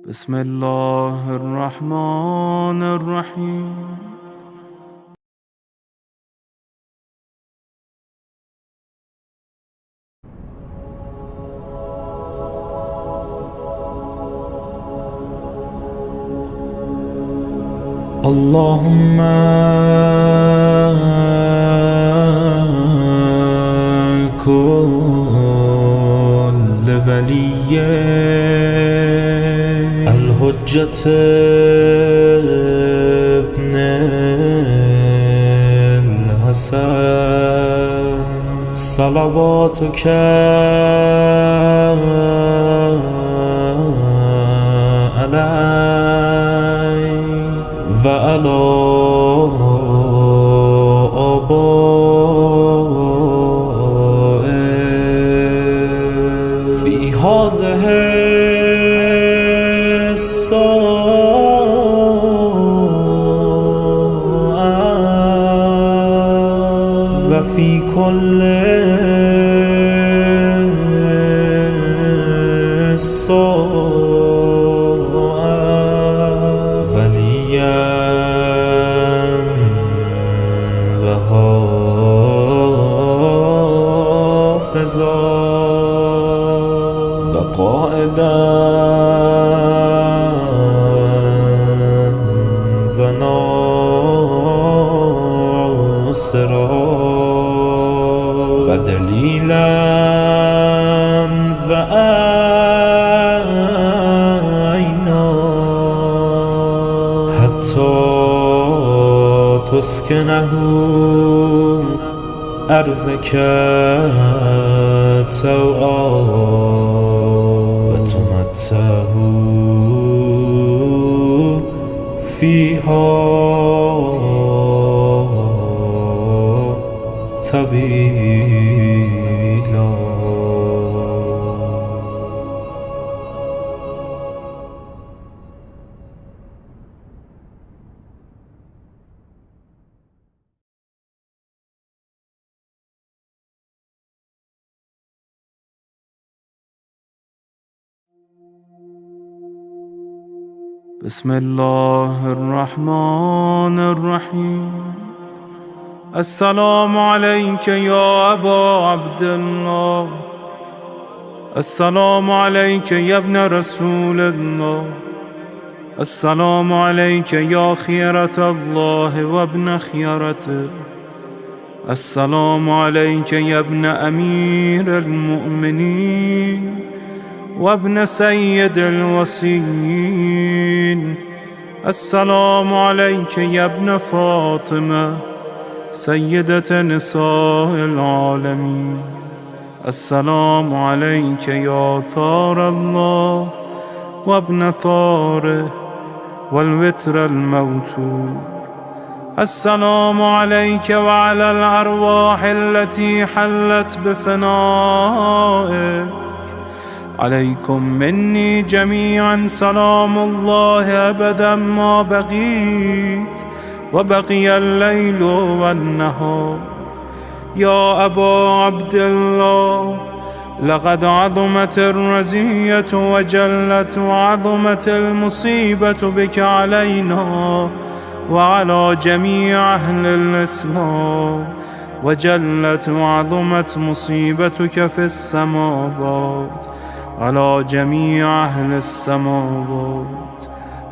بسم الله الرحمن الرحیم. اللهم كن لولي الحجة ابن الحسن صلواتك عليه وعلى آبائه في هذه الساعة وفي كل ساعة وليا وحافظا وقائدا وناصرا ودليلا وعينا حتى تسكنه أرضك طوعا وتمتعه فيها طويلا. بسم الله الرحمن الرحیم. السلام عليك يا أبا عبد الله. السلام عليك يا ابن رسول الله. السلام عليك يا خيرة الله وابن خيرته. السلام عليك يا ابن أمير المؤمنين وابن سيد الوصيين. السلام عليك يا ابن فاطمة سيدة نساء العالمين. السلام عليك يا ثار الله وابن ثاره والوتر الموتور. السلام عليك وعلى الأرواح التي حلت بفنائك. عليكم مني جميعا سلام الله أبدا ما بقيت وبقي الليل والنهار. يا أبا عبد الله، لقد عظمت الرزية وجلت وعظمت المصيبة بك علينا وعلى جميع أهل الإسلام، وجلت وعظمت مصيبتك في السماوات على جميع أهل السماوات.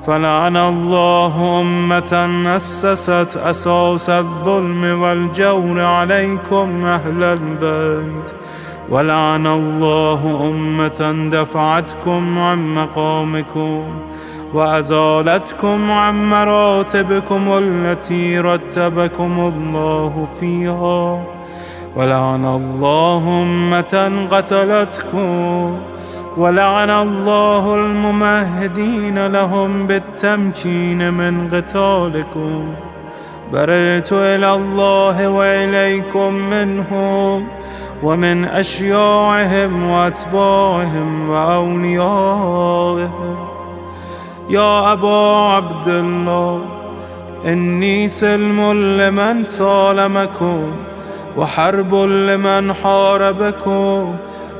فلعن الله أمة أسست أساس الظلم والجور عليكم أهل البيت، ولعن الله أمة دفعتكم عن مقامكم وأزالتكم عن مراتبكم التي رتبكم الله فيها، ولعن الله أمة قتلتكم، ولعن الله الممهدين لهم بالتمكين من قتالكم. برئت إلى الله وإليكم منهم ومن أشياعهم وأتباعهم وأوليائهم. يا أبا عبد الله، إني سلم لمن سالمكم وحرب لمن حاربكم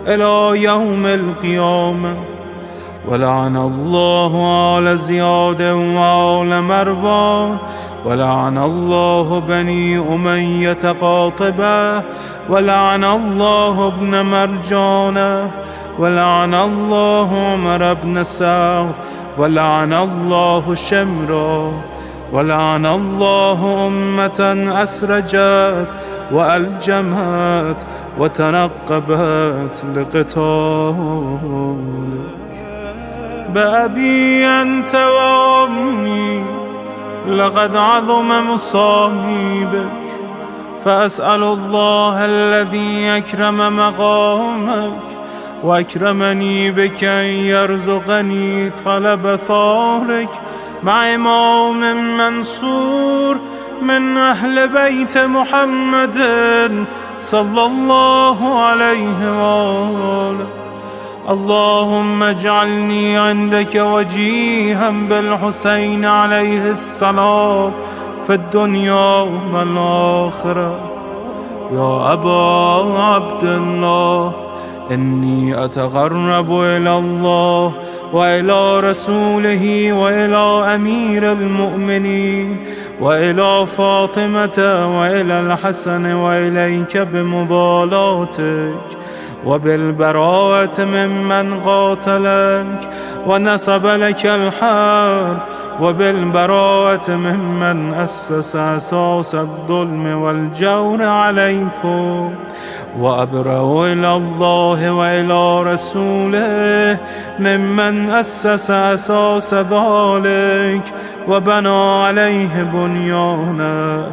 إلى يوم القيامة، ولعن الله آل زياد وآل مروان، ولعن الله بني أمية قاطبة، ولعن الله ابن مرجانة، ولعن الله عمر بن سعد، ولعن الله شمرا، ولعن الله أمة أسرجت وألجمت وتنقبت لقتالك. بأبي أنت وأمي لقد عظم مصائبك، فأسأل الله الذي أكرم مقامك وأكرمني بك أن يرزقني طلب ثارك مع إمام منصور من أهل بيت محمد صلى الله عليه وآله. اللهم اجعلني عندك وجيها بالحسين عليه السلام في الدنيا والآخرة. يا أبا عبد الله، إني أتقرب إلى الله وإلى رسوله وإلى أمير المؤمنين وإلى فاطمة وإلى الحسن وإليك بمضالاتك وبالبراءة ممن قاتلك ونصب لك الحرب، وبالبراءة ممن أسس أساس الظلم والجور عليكم. وأبرأ إلى الله وإلى رسوله ممن أسس أساس ذلك وبنى عليه بنيانه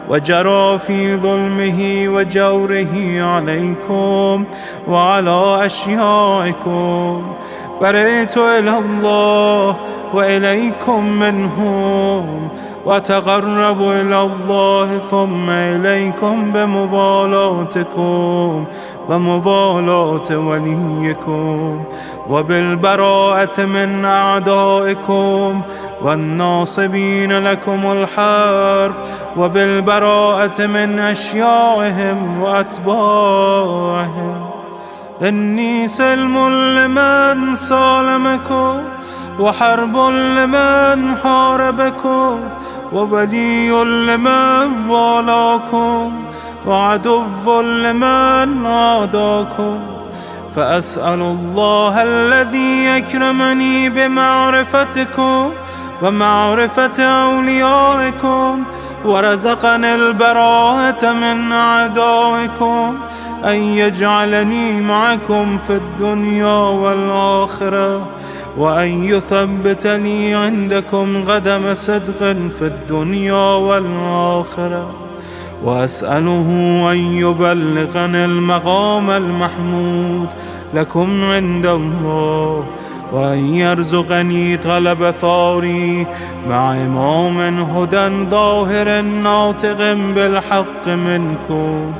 وجرى في ظلمه وجوره عليكم وعلى أشيائكم. برئت إلى الله وإليكم منهم، وتقرب إلى الله ثم إليكم بمضالاتكم ومضالاة وليكم، وبالبراءة من أعدائكم والناصبين لكم الحرب، وبالبراءة من أشيائهم وأتباعهم. إني سلم لمن سالمكم، وحرب لمن حاربكم، وولي لمن والاكم، وعدو لمن عاداكم. فأسأل الله الذي أكرمني بمعرفتكم ومعرفة أوليائكم ورزقني البراءة من أعدائكم أن يجعلني معكم في الدنيا والآخرة، وأن يثبتني عندكم قدم صدق في الدنيا والآخرة. وأسأله أن يبلغني المقام المحمود لكم عند الله، وأن يرزقني طلب ثاري مع إمام هدى ظاهر ناطق بالحق منكم.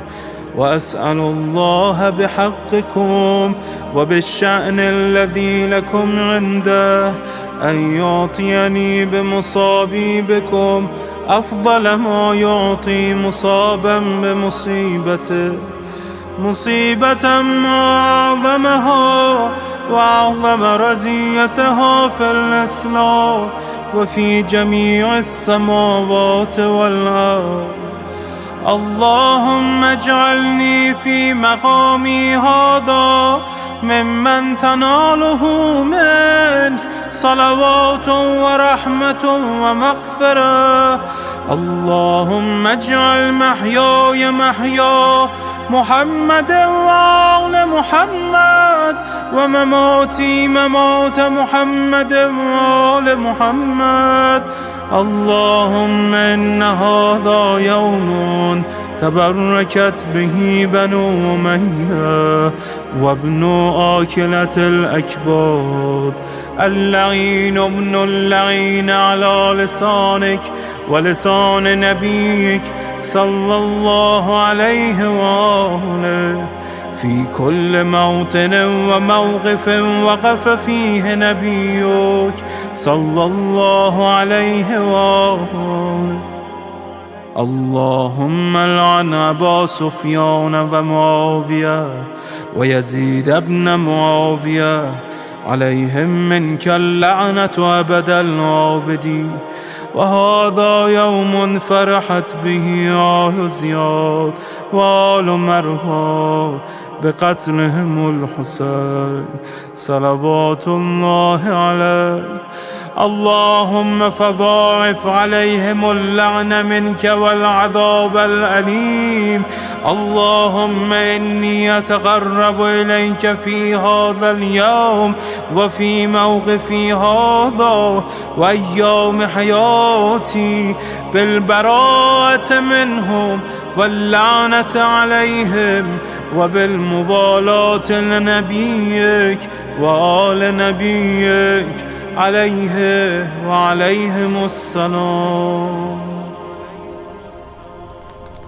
وأسأل الله بحقكم وبالشأن الذي لكم عنده أن يعطيني بمصابيبكم أفضل ما يعطي مصابا بمصيبته، مصيبة ما أعظمها وأعظم رزيتها في الإسلام وفي جميع السماوات والأرض. اللهم اجعلني في مقامي هذا ممن تناله منك صلوات ورحمة ومغفرة. اللهم اجعل محياي محيا محمد وآل محمد، ومماتي ممات محمد وآل محمد. اللهم إن هذا يوم تبركت به بنو أمية وابن آكلة الأكباد، اللعين ابن اللعين على لسانك ولسان نبيك صلى الله عليه وآله، في كل موطن وموقف وقف فيه نبيك صلى الله عليه وآله. اللهم لعن أبا سفيان ومعاوية ويزيد بن معاوية. عليهم منك اللعنة أبد العابدين. وهذا يوم فرحت به آل زياد وآل مروان بقتلهم الحسين صلوات الله عليه. اللهم فضاعف عليهم اللعن منك والعذاب الأليم. اللهم إني أتقرب إليك في هذا اليوم وفي موقفي هذا وأيام حياتي بالبراءة منهم واللعنة عليهم وبالموالاة لنبيك وآل نبيك عليه وعليهم السلام.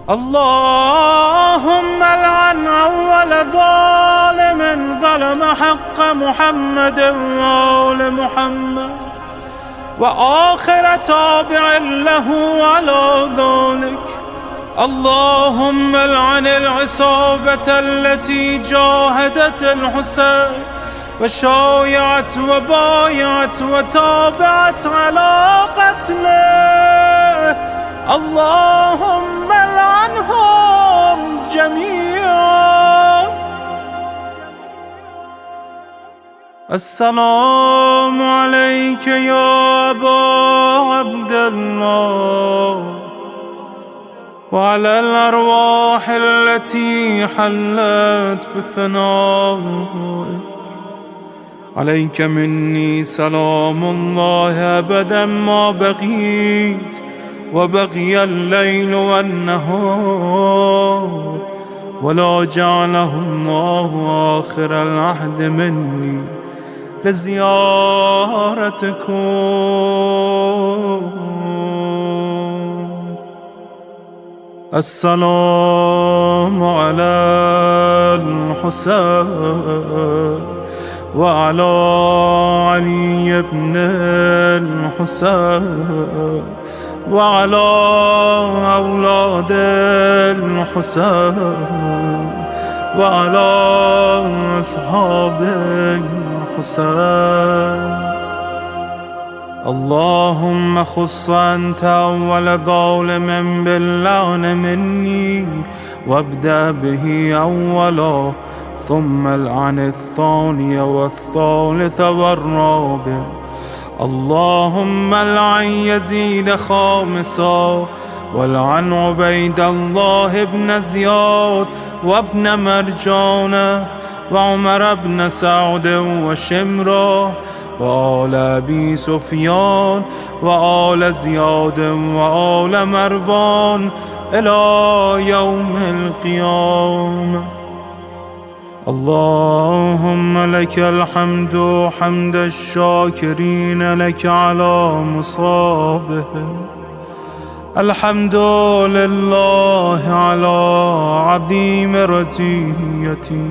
اللهم لعن أول ظالم ظلم حق محمد وآل محمد وآخر تابع له على ذلك. اللهم لعن العصابة التي جاهدت الحسين وشايعت وبايعت وتابعت على قتله. اللهم لعنهم جميعا. السلام عليك يا أبا عبد الله وعلى الأرواح التي حلت بفنائك. عليك مني سلام الله أبدا ما بقيت وبقي الليل والنهار، ولا جعله الله آخر العهد مني لزيارتكم. السلام على الحسين وعلى علي بن الحسين وعلى أولاد الحسين وعلى أصحاب الحسين. اللهم خص أنت أول ظالم باللعن مني وابدأ به أولا، ثم العن الثاني والثالث والرابع. اللهم العن يزيد خامسا، والعن عبيد الله بن زياد وابن مرجان وعمر بن سعد وشمرة وآل أبي سفيان وآل زياد وآل مروان إلى يوم القيامة. اللهم لك الحمد حمد الشاكرين لك على مصابهم. الحمد لله على عظيم رزيتي.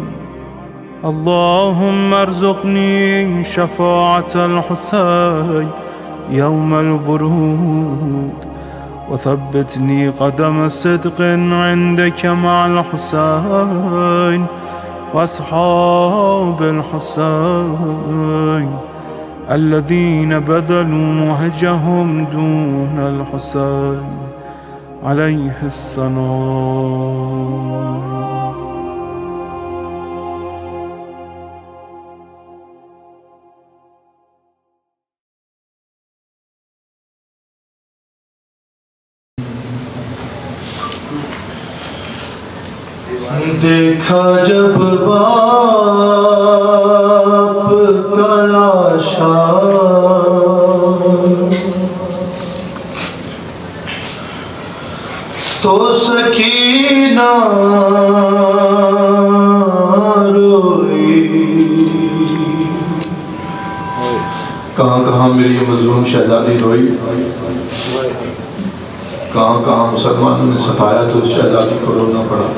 اللهم ارزقني شفاعة الحسين يوم الورود، وثبتني قدم صدق عندك مع الحسين وأصحاب الحسين الذين بذلوا مهجهم دون الحسين عليه السلام. دیکھا جب باپ کا لاشا تو سکینہ روئی. کہاں کہاں میری یہ مظلوم شہزادی روئی، کہاں کہاں مسلمانوں نے ستایا تو اس شہزادی کو رونا پڑا.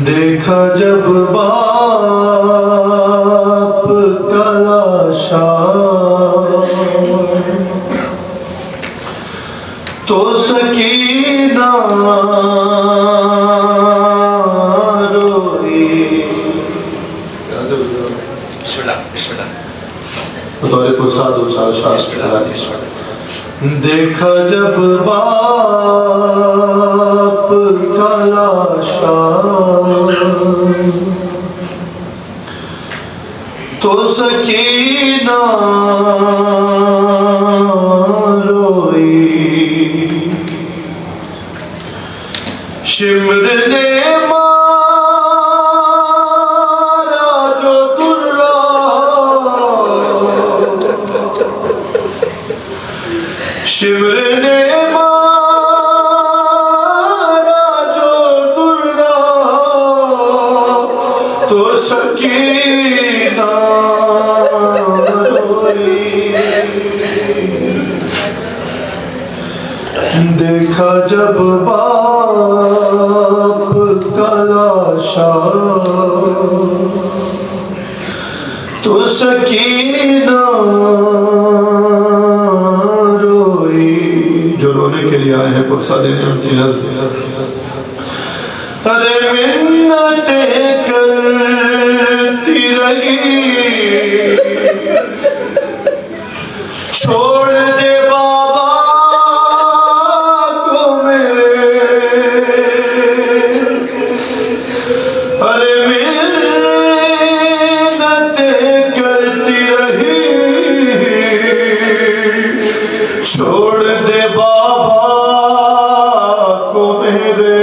دیکھا جب باپ کا لاشا تو سکینہ روئی. بطور پرساد و چار شاس پہلا دیکھا جب باپ کا لاشا تو سکینہ روئی شمر نے مارا جو درہ شمر نے مارا جو درہ تو سکینہ دیکھا جب باپ کا لاشا تو سکینہ روئی. جو رونے کے لیے آئے ہیں پرسہ دینے ان کی نظر ارے منتیں کرتی رہی چھوڑ دے بابا کو میرے ارے منتیں کرتی رہی چھوڑ دے بابا کو میرے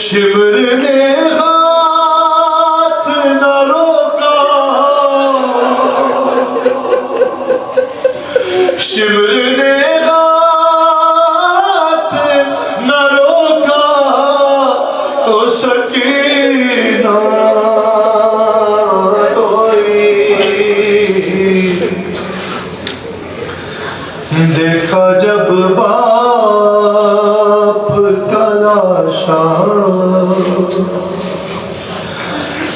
شمر نے ہاتھ نہ روکا شمر نے ہاتھ نہ روکا تو سکینہ روئی. دیکھا جب باپ کا لاشا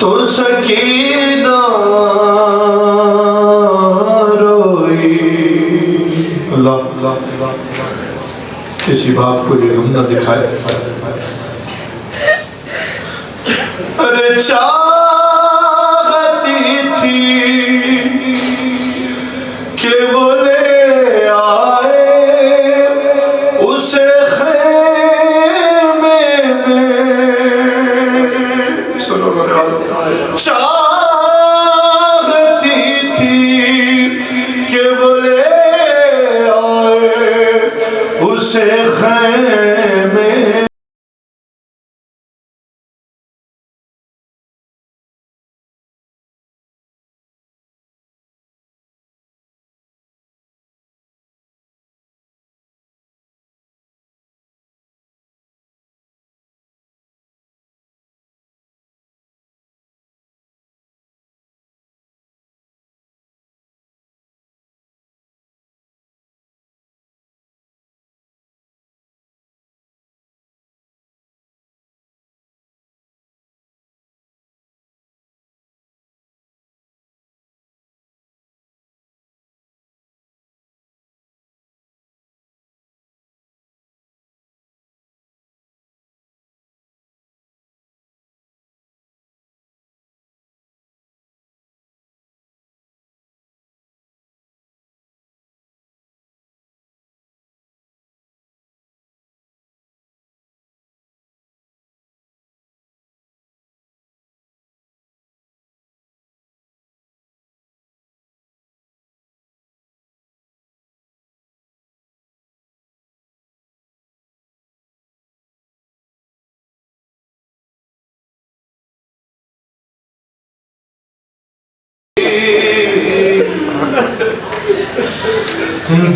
تو سکینہ روئی. اللہ کسی باپ کو یہ غم نہ دکھائے. ارے چاہتی تھی کہ وہ لے آئے اسے خیمے میں سنو چاہتی تھی کہ وہ لے آئے اسے خیمے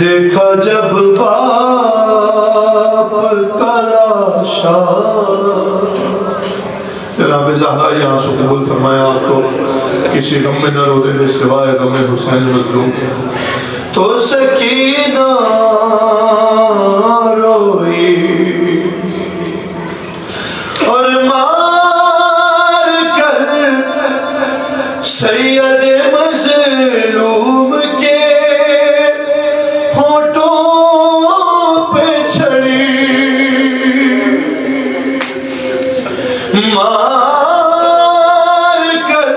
دیکھا جب باپ کا لاشا. جناب زہرا یہ آنسو قبول فرمایا آپ کو کسی غم میں نہ رو دے سوائے غم حسین مظلوم تو سکینہ روئی. اور مار کر سید مظلوم کے مار کر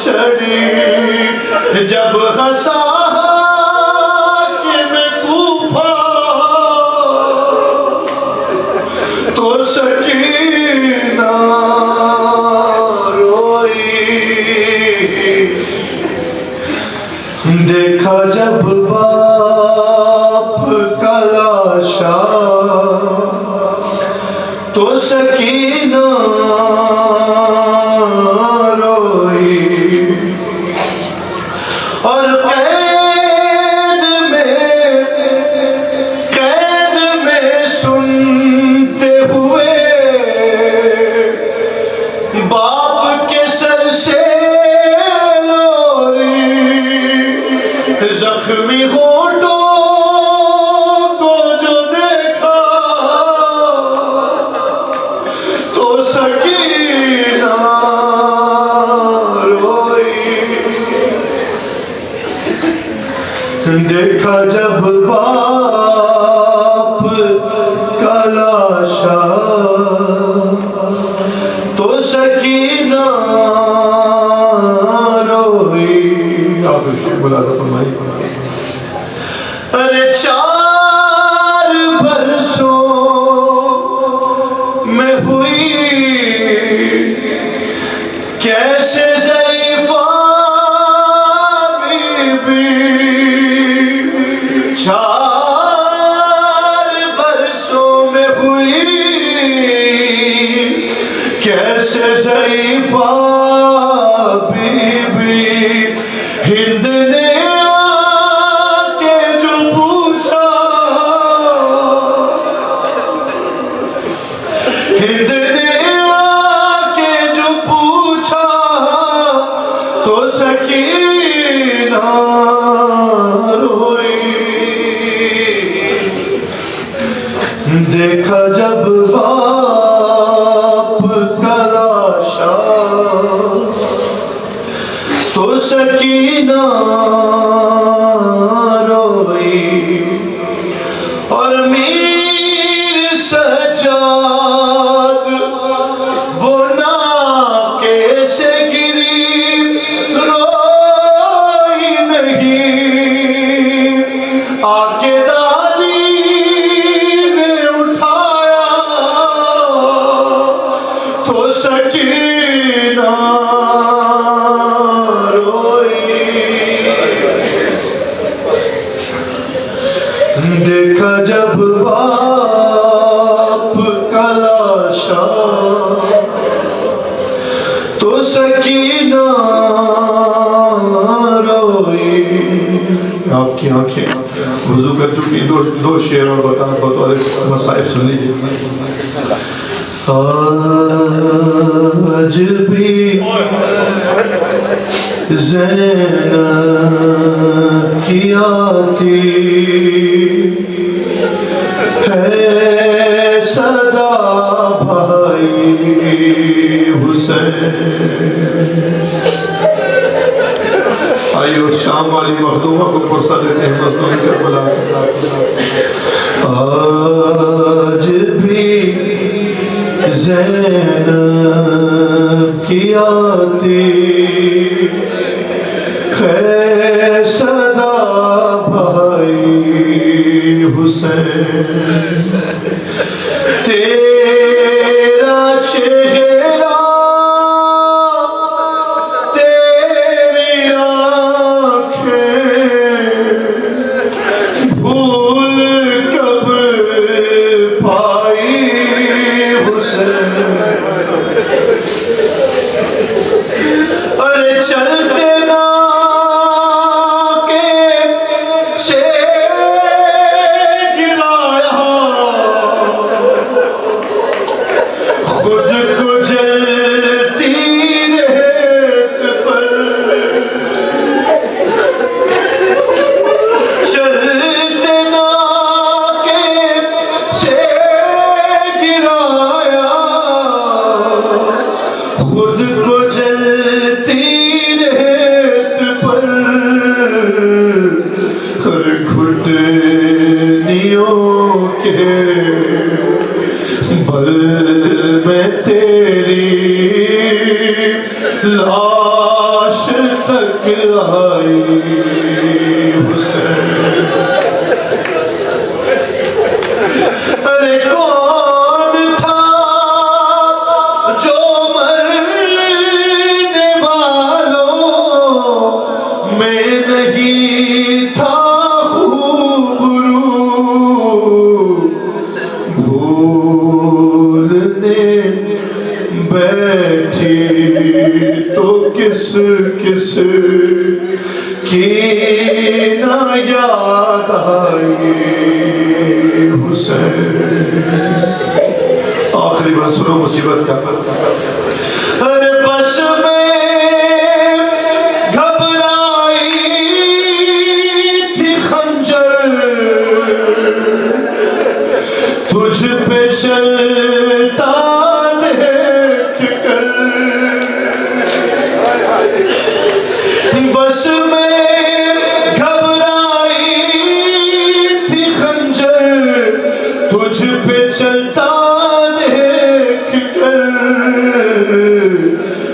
چڑھی جب ہنسا تو سکینہ روئی دیکھا جب باپ کا لاشا تو سکینہ روئی اور قید میں سنتے ہوئے باپ کے سر سے لوری زخمی ہونٹوں کو جو دیکھا تو سکینہ روئی دیکھا جب باپ کا لاشا تو سکینہ روئی آپ ملازہ فرمائی ارے 4 برسوں میں ہوئی کیسے ضعیفہ بی 4 برسوں میں ہوئی کیسے ضعیفہ بی ہند نے آکے جو پوچھا ہند نے آکے جو پوچھا تو سکینہ روئی دیکھا جب باپ کا لاشا تو سکینہ روئی اور میر سجاد وہ ناکے سے گری روئی نہیں آکے دادی نے اٹھایا تو سکینہ دیکھا جب باپ کا لاشا تو سکینہ روئی آپ کی آنکھیں وضو کر چکی 2 شعر اور بطور مصائب سن لیجئے آج بھی زینب کی آتی ہے صدا بھائی حسین آئیو شام والی مخدومہ کو فرصہ دیتے ہیں مخدومی کربلا آج بھی زینب کی آتی ہے صدا بھائی حسین تیرا چہرہ تیری آنکھیں بھول کب پائی حسین ارے چلتے نا بل میں تیری لاش کس کس کی نہ یاد آئی حسین. آخری منصوروں مصیبت کا ارے بس میں گھبرائی تھی خنجر تجھ پہ چلتا دیکھ کر. بس میں گھبرائی تھی خنجر تجھ پہ چلتا دیکھ کر.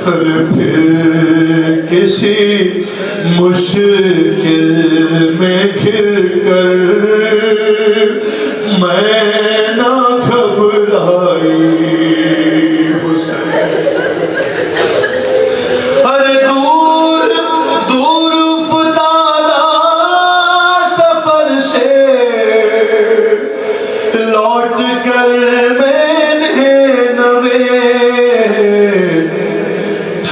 پھر کسی مشکل میں گر کر میں نہ گھبرائی حسین. ارے دور دور فتادہ سفر سے لوٹ کر میں نے نوے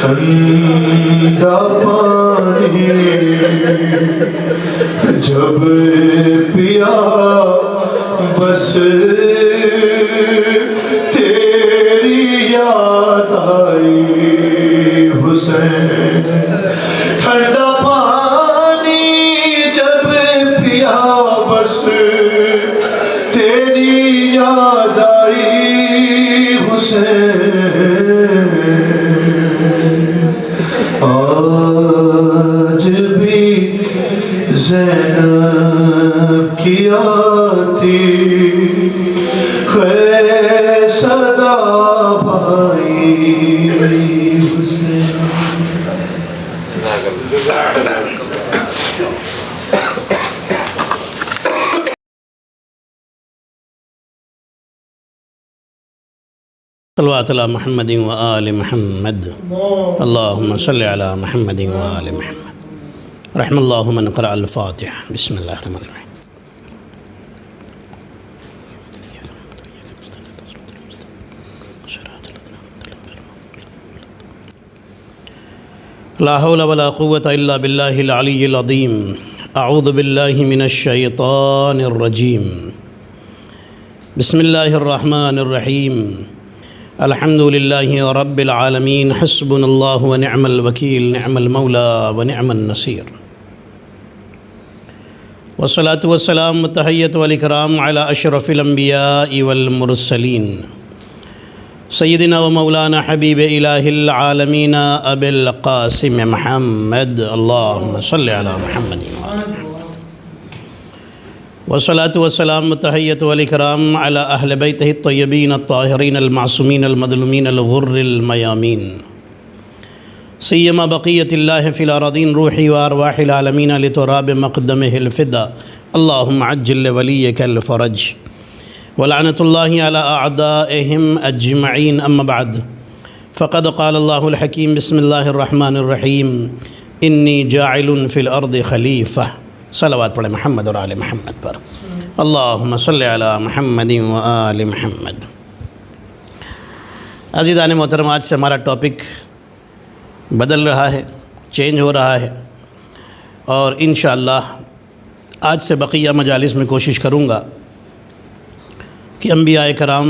ٹھنڈا پانی جب پیا بس تیری یاد آئی حسین. ٹھنڈا پانی جب پیا بس تیری یاد آئی حسین. آج بھی زینب کی آتی ہے صدا بھائی حسین. صلوات علی محمد و آل محمد. اللہم صلی علی محمد و آل محمد. رحم اللہ من قرأ الفاتحہ. بسم اللہ الرحمن الرحیم. لا حول ولا قوة الا باللہ العلی العظیم. اعوذ باللہ من الشیطان الرجیم. بسم اللہ الرحمن الرحیم. الحمد للہ رب العالمین. حسبنا اللہ ونعم الوکیل. نعم المولا ونعم النصیر. والصلاة والسلام والتحیۃ والاکرام علی اشرف الانبیاء والمرسلین سیدنا و مولانا حبیب الہ العالمین ابی القاسم محمد. اللہم صلی علی محمد والصلاة والسلام والتحیۃ والاکرام علی اہل بیتہ الطیبین الطاہرین المعصومین المظلومین الغر المیامین سیما بقیت اللہ فی الارضین روحی و ارواح العالمین لتراب مقدمہ الفدا. اللہم عجل ولیک الفرج ولعنت اللہ علی اعدائہم اجمعین. اما بعد فقد قال اللہ الحکیم. بسم اللہ الرحمن الرحیم. انی جاعل فی الارض خلیفہ. صلوات پڑھیں محمد اور آل محمد پر. اللہم صلی علی محمد و آل محمد. عزیزان محترم، آج سے ہمارا ٹاپک بدل رہا ہے، چینج ہو رہا ہے، اور انشاءاللہ آج سے بقیہ مجالس میں کوشش کروں گا کہ انبیاء کرام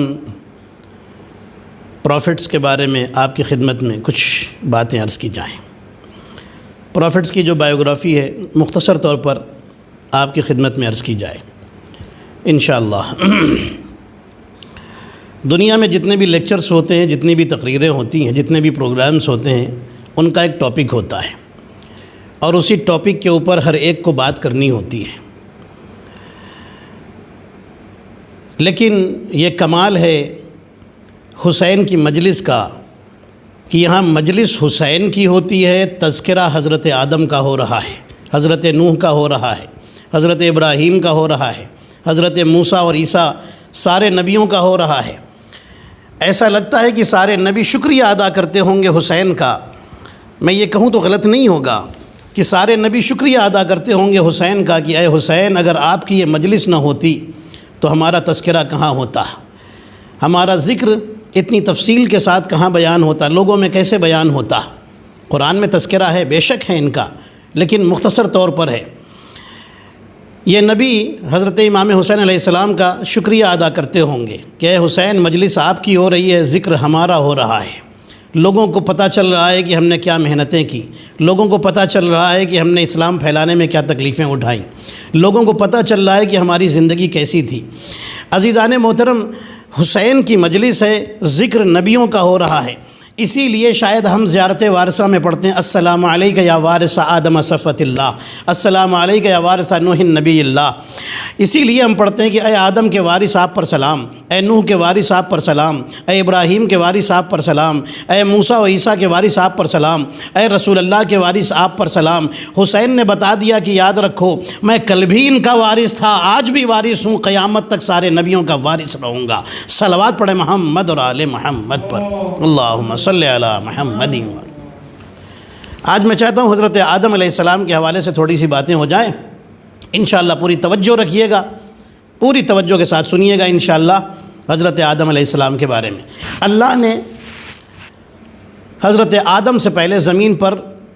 پروفٹس کے بارے میں آپ کی خدمت میں کچھ باتیں عرض کی جائیں. پروفٹس کی جو بایوگرافی ہے مختصر طور پر آپ کی خدمت میں عرض کی جائے انشاءاللہ. دنیا میں جتنے بھی لیکچرز ہوتے ہیں، جتنی بھی تقریریں ہوتی ہیں، جتنے بھی پروگرامز ہوتے ہیں، ان کا ایک ٹاپک ہوتا ہے اور اسی ٹاپک کے اوپر ہر ایک کو بات کرنی ہوتی ہے. لیکن یہ کمال ہے حسین کی مجلس کا کہ یہاں مجلس حسین کی ہوتی ہے. تذکرہ حضرت آدم کا ہو رہا ہے، حضرت نوح کا ہو رہا ہے، حضرت ابراہیم کا ہو رہا ہے، حضرت موسیٰ اور عیسیٰ سارے نبیوں کا ہو رہا ہے. ایسا لگتا ہے کہ سارے نبی شکریہ ادا کرتے ہوں گے حسین کا. میں یہ کہوں تو غلط نہیں ہوگا کہ سارے نبی شکریہ ادا کرتے ہوں گے حسین کا کہ اے حسین، اگر آپ کی یہ مجلس نہ ہوتی تو ہمارا تذکرہ کہاں ہوتا، ہمارا ذکر اتنی تفصیل کے ساتھ کہاں بیان ہوتا، لوگوں میں کیسے بیان ہوتا. قرآن میں تذکرہ ہے، بے شک ہے ان کا، لیکن مختصر طور پر ہے۔ یہ نبی حضرت امام حسین علیہ السلام کا شکریہ ادا کرتے ہوں گے کہ اے حسین، مجلس آپ کی ہو رہی ہے، ذکر ہمارا ہو رہا ہے، لوگوں کو پتہ چل رہا ہے کہ ہم نے کیا محنتیں کی، لوگوں کو پتہ چل رہا ہے کہ ہم نے اسلام پھیلانے میں کیا تکلیفیں اٹھائیں، لوگوں کو پتہ چل رہا ہے کہ ہماری زندگی کیسی تھی۔ عزیزان محترم، حسین کی مجلس ہے، ذکر نبیوں کا ہو رہا ہے، اسی لیے شاید ہم زیارت وارثہ میں پڑھتے ہیں السلام علیک یا وارث آدم صفوۃ اللہ، السلام علیک یا وارث نوح نبی اللہ۔ اسی لیے ہم پڑھتے ہیں کہ اے آدم کے وارث آپ پر سلام، اے نوح کے وارث آپ پر سلام، اے ابراہیم کے وارث آپ پر سلام، اے موسیٰ و عیسیٰ کے وارث آپ پر سلام، اے رسول اللہ کے وارث آپ پر سلام۔ حسین نے بتا دیا کہ یاد رکھو، میں کل بھی ان کا وارث تھا، آج بھی وارث ہوں، قیامت تک سارے نبیوں کا وارث رہوں گا۔ صلوات پڑھیں محمد اور آل محمد پر، اللہم صلی علی محمد۔ آج میں چاہتا ہوں حضرت آدم علیہ السلام کے حوالے سے تھوڑی سی باتیں ہو جائیں، انشاءاللہ پوری توجہ رکھیے گا، پوری توجہ کے ساتھ سنیے گا انشاءاللہ حضرت آدم علیہ السلام کے بارے میں۔ اللہ نے حضرت آدم سے پہلے زمین پر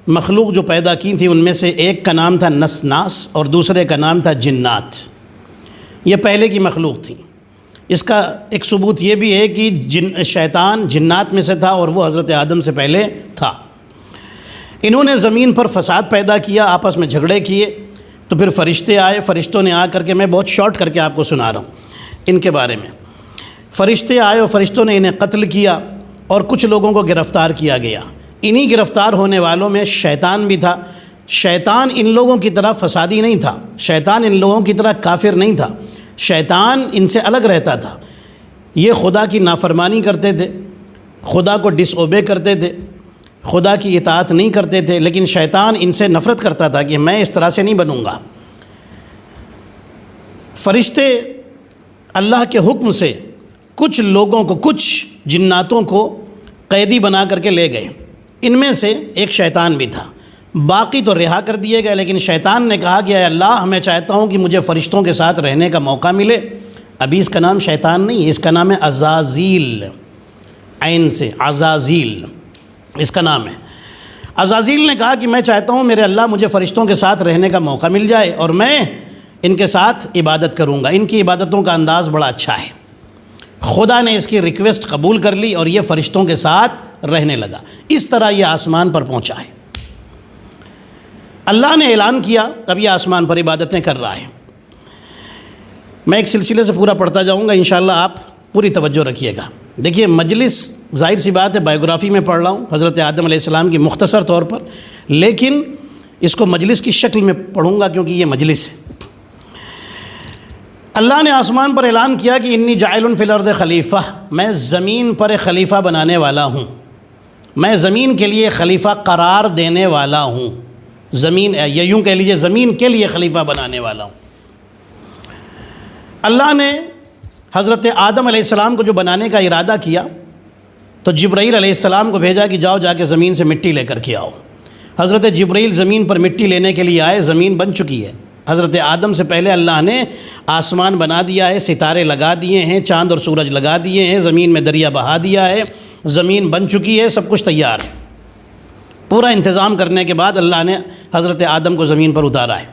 مخلوق جو پیدا کی تھی، ان میں سے ایک کا نام تھا نسناس اور دوسرے کا نام تھا جنات۔ یہ پہلے کی مخلوق تھی۔ اس کا ایک ثبوت یہ بھی ہے کہ شیطان جنات میں سے تھا اور وہ حضرت آدم سے پہلے تھا۔ انہوں نے زمین پر فساد پیدا کیا، آپس میں جھگڑے کیے، تو پھر فرشتے آئے، فرشتوں نے آ کر کے، میں بہت شارٹ کر کے آپ کو سنا رہا ہوں ان کے بارے میں۔ فرشتے آئے اور فرشتوں نے انہیں قتل کیا اور کچھ لوگوں کو گرفتار کیا گیا۔ انہی گرفتار ہونے والوں میں شیطان بھی تھا۔ شیطان ان لوگوں کی طرح فسادی نہیں تھا، شیطان ان لوگوں کی طرح کافر نہیں تھا، شیطان ان سے الگ رہتا تھا۔ یہ خدا کی نافرمانی کرتے تھے، خدا کو ڈس اوبے کرتے تھے، خدا کی اطاعت نہیں کرتے تھے، لیکن شیطان ان سے نفرت کرتا تھا کہ میں اس طرح سے نہیں بنوں گا۔ فرشتے اللہ کے حکم سے کچھ لوگوں کو، کچھ جناتوں کو قیدی بنا کر کے لے گئے۔ ان میں سے ایک شیطان بھی تھا، باقی تو رہا کر دیے گئے، لیکن شیطان نے کہا کہ اے اللہ، میں چاہتا ہوں کہ مجھے فرشتوں کے ساتھ رہنے کا موقع ملے۔ ابھی اس کا نام شیطان نہیں ہے، اس کا نام ہے عزازیل، عین سے عزازیل اس کا نام ہے۔ عزازیل نے کہا کہ میں چاہتا ہوں میرے اللہ مجھے فرشتوں کے ساتھ رہنے کا موقع مل جائے اور میں ان کے ساتھ عبادت کروں گا، ان کی عبادتوں کا انداز بڑا اچھا ہے۔ خدا نے اس کی ریکویسٹ قبول کر لی اور یہ فرشتوں کے ساتھ رہنے لگا۔ اس طرح یہ آسمان پر پہنچا ہے۔ اللہ نے اعلان کیا، اب یہ آسمان پر عبادتیں کر رہا ہے۔ میں ایک سلسلے سے پورا پڑھتا جاؤں گا، انشاءاللہ آپ پوری توجہ رکھیے گا۔ دیکھیے مجلس، ظاہر سی بات ہے بائیوگرافی میں پڑھ رہا ہوں حضرت آدم علیہ السلام کی مختصر طور پر، لیکن اس کو مجلس کی شکل میں پڑھوں گا کیونکہ یہ مجلس ہے۔ اللہ نے آسمان پر اعلان کیا کہ انی جاعل فی الارض خلیفہ، میں زمین پر خلیفہ بنانے والا ہوں، میں زمین کے لیے خلیفہ قرار دینے والا ہوں، زمین یا یوں کہہ لیجیے زمین کے لیے خلیفہ بنانے والا ہوں۔ اللہ نے حضرت آدم علیہ السلام کو جو بنانے کا ارادہ کیا تو جبرائیل علیہ السلام کو بھیجا کہ جاؤ جا کے زمین سے مٹی لے کر کے آؤ۔ حضرت جبرائیل زمین پر مٹی لینے کے لیے آئے، زمین بن چکی ہے۔ حضرت آدم سے پہلے اللہ نے آسمان بنا دیا ہے، ستارے لگا دیے ہیں، چاند اور سورج لگا دیے ہیں، زمین میں دریا بہا دیا ہے، زمین بن چکی ہے، سب کچھ تیار ہے۔ پورا انتظام کرنے کے بعد اللہ نے حضرت آدم کو زمین پر اتارا ہے۔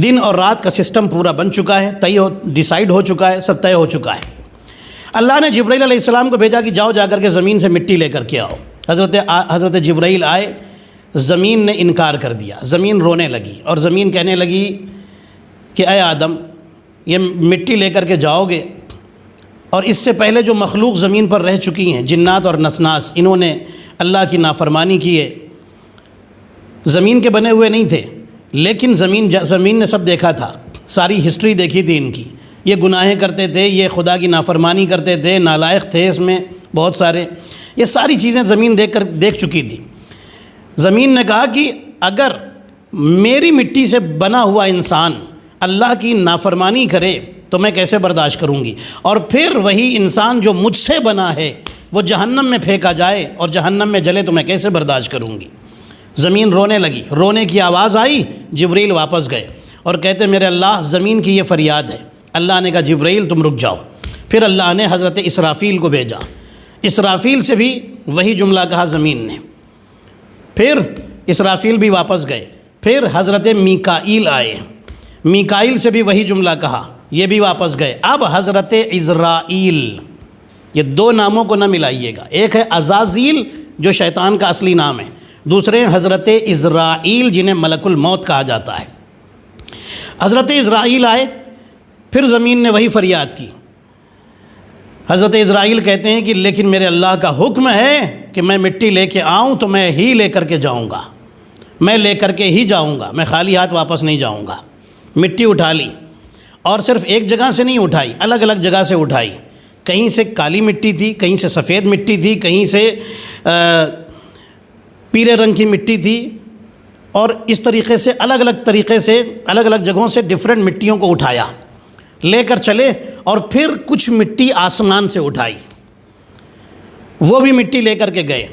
دن اور رات کا سسٹم پورا بن چکا ہے، ڈیسائیڈ ہو چکا ہے، سب طے ہو چکا ہے۔ اللہ نے جبرائیل علیہ السلام کو بھیجا کہ جاؤ جا کر کے زمین سے مٹی لے کر کے آؤ۔ حضرت جبرائیل آئے، زمین نے انکار کر دیا، زمین رونے لگی اور زمین کہنے لگی کہ اے آدم، یہ مٹی لے کر کے جاؤ گے، اور اس سے پہلے جو مخلوق زمین پر رہ چکی ہیں، جنات اور نسناس، انہوں نے اللہ کی نافرمانی کی ہے، زمین کے بنے ہوئے نہیں تھے، لیکن زمین نے سب دیکھا تھا، ساری ہسٹری دیکھی تھی ان کی، یہ گناہیں کرتے تھے، یہ خدا کی نافرمانی کرتے تھے، نالائق تھے اس میں بہت سارے، یہ ساری چیزیں زمین دیکھ چکی تھی۔ زمین نے کہا کہ اگر میری مٹی سے بنا ہوا انسان اللہ کی نافرمانی کرے تو میں کیسے برداشت کروں گی، اور پھر وہی انسان جو مجھ سے بنا ہے وہ جہنم میں پھینکا جائے اور جہنم میں جلے تو میں کیسے برداشت کروں گی۔ زمین رونے لگی، رونے کی آواز آئی، جبرائیل واپس گئے اور کہتے میرے اللہ، زمین کی یہ فریاد ہے۔ اللہ نے کہا جبرائیل تم رک جاؤ۔ پھر اللہ نے حضرت اسرافیل کو بھیجا، اسرافیل سے بھی وہی جملہ کہا زمین نے۔ پھر اسرافیل بھی واپس گئے، پھر حضرت میکائیل آئے، میکائیل سے بھی وہی جملہ کہا، یہ بھی واپس گئے۔ اب حضرت عزرائیل، یہ دو ناموں کو نہ ملائیے گا، ایک ہے عزازیل جو شیطان کا اصلی نام ہے، دوسرے حضرت عزرائیل جنہیں ملک الموت کہا جاتا ہے۔ حضرت عزرائیل آئے، پھر زمین نے وہی فریاد کی۔ حضرت عزرائیل کہتے ہیں کہ لیکن میرے اللہ کا حکم ہے کہ میں مٹی لے کے آؤں تو میں ہی لے کر کے جاؤں گا، میں لے کر کے ہی جاؤں گا، میں خالی ہاتھ واپس نہیں جاؤں گا۔ مٹی اٹھا لی، اور صرف ایک جگہ سے نہیں اٹھائی، الگ الگ جگہ سے اٹھائی۔ کہیں سے کالی مٹی تھی، کہیں سے سفید مٹی تھی، کہیں سے پیلے رنگ کی مٹی تھی، اور اس طریقے سے الگ الگ طریقے سے الگ الگ جگہوں سے ڈیفرنٹ مٹیوں کو اٹھایا، لے کر چلے، اور پھر کچھ مٹی آسمان سے اٹھائی، وہ بھی مٹی لے کر کے گئے۔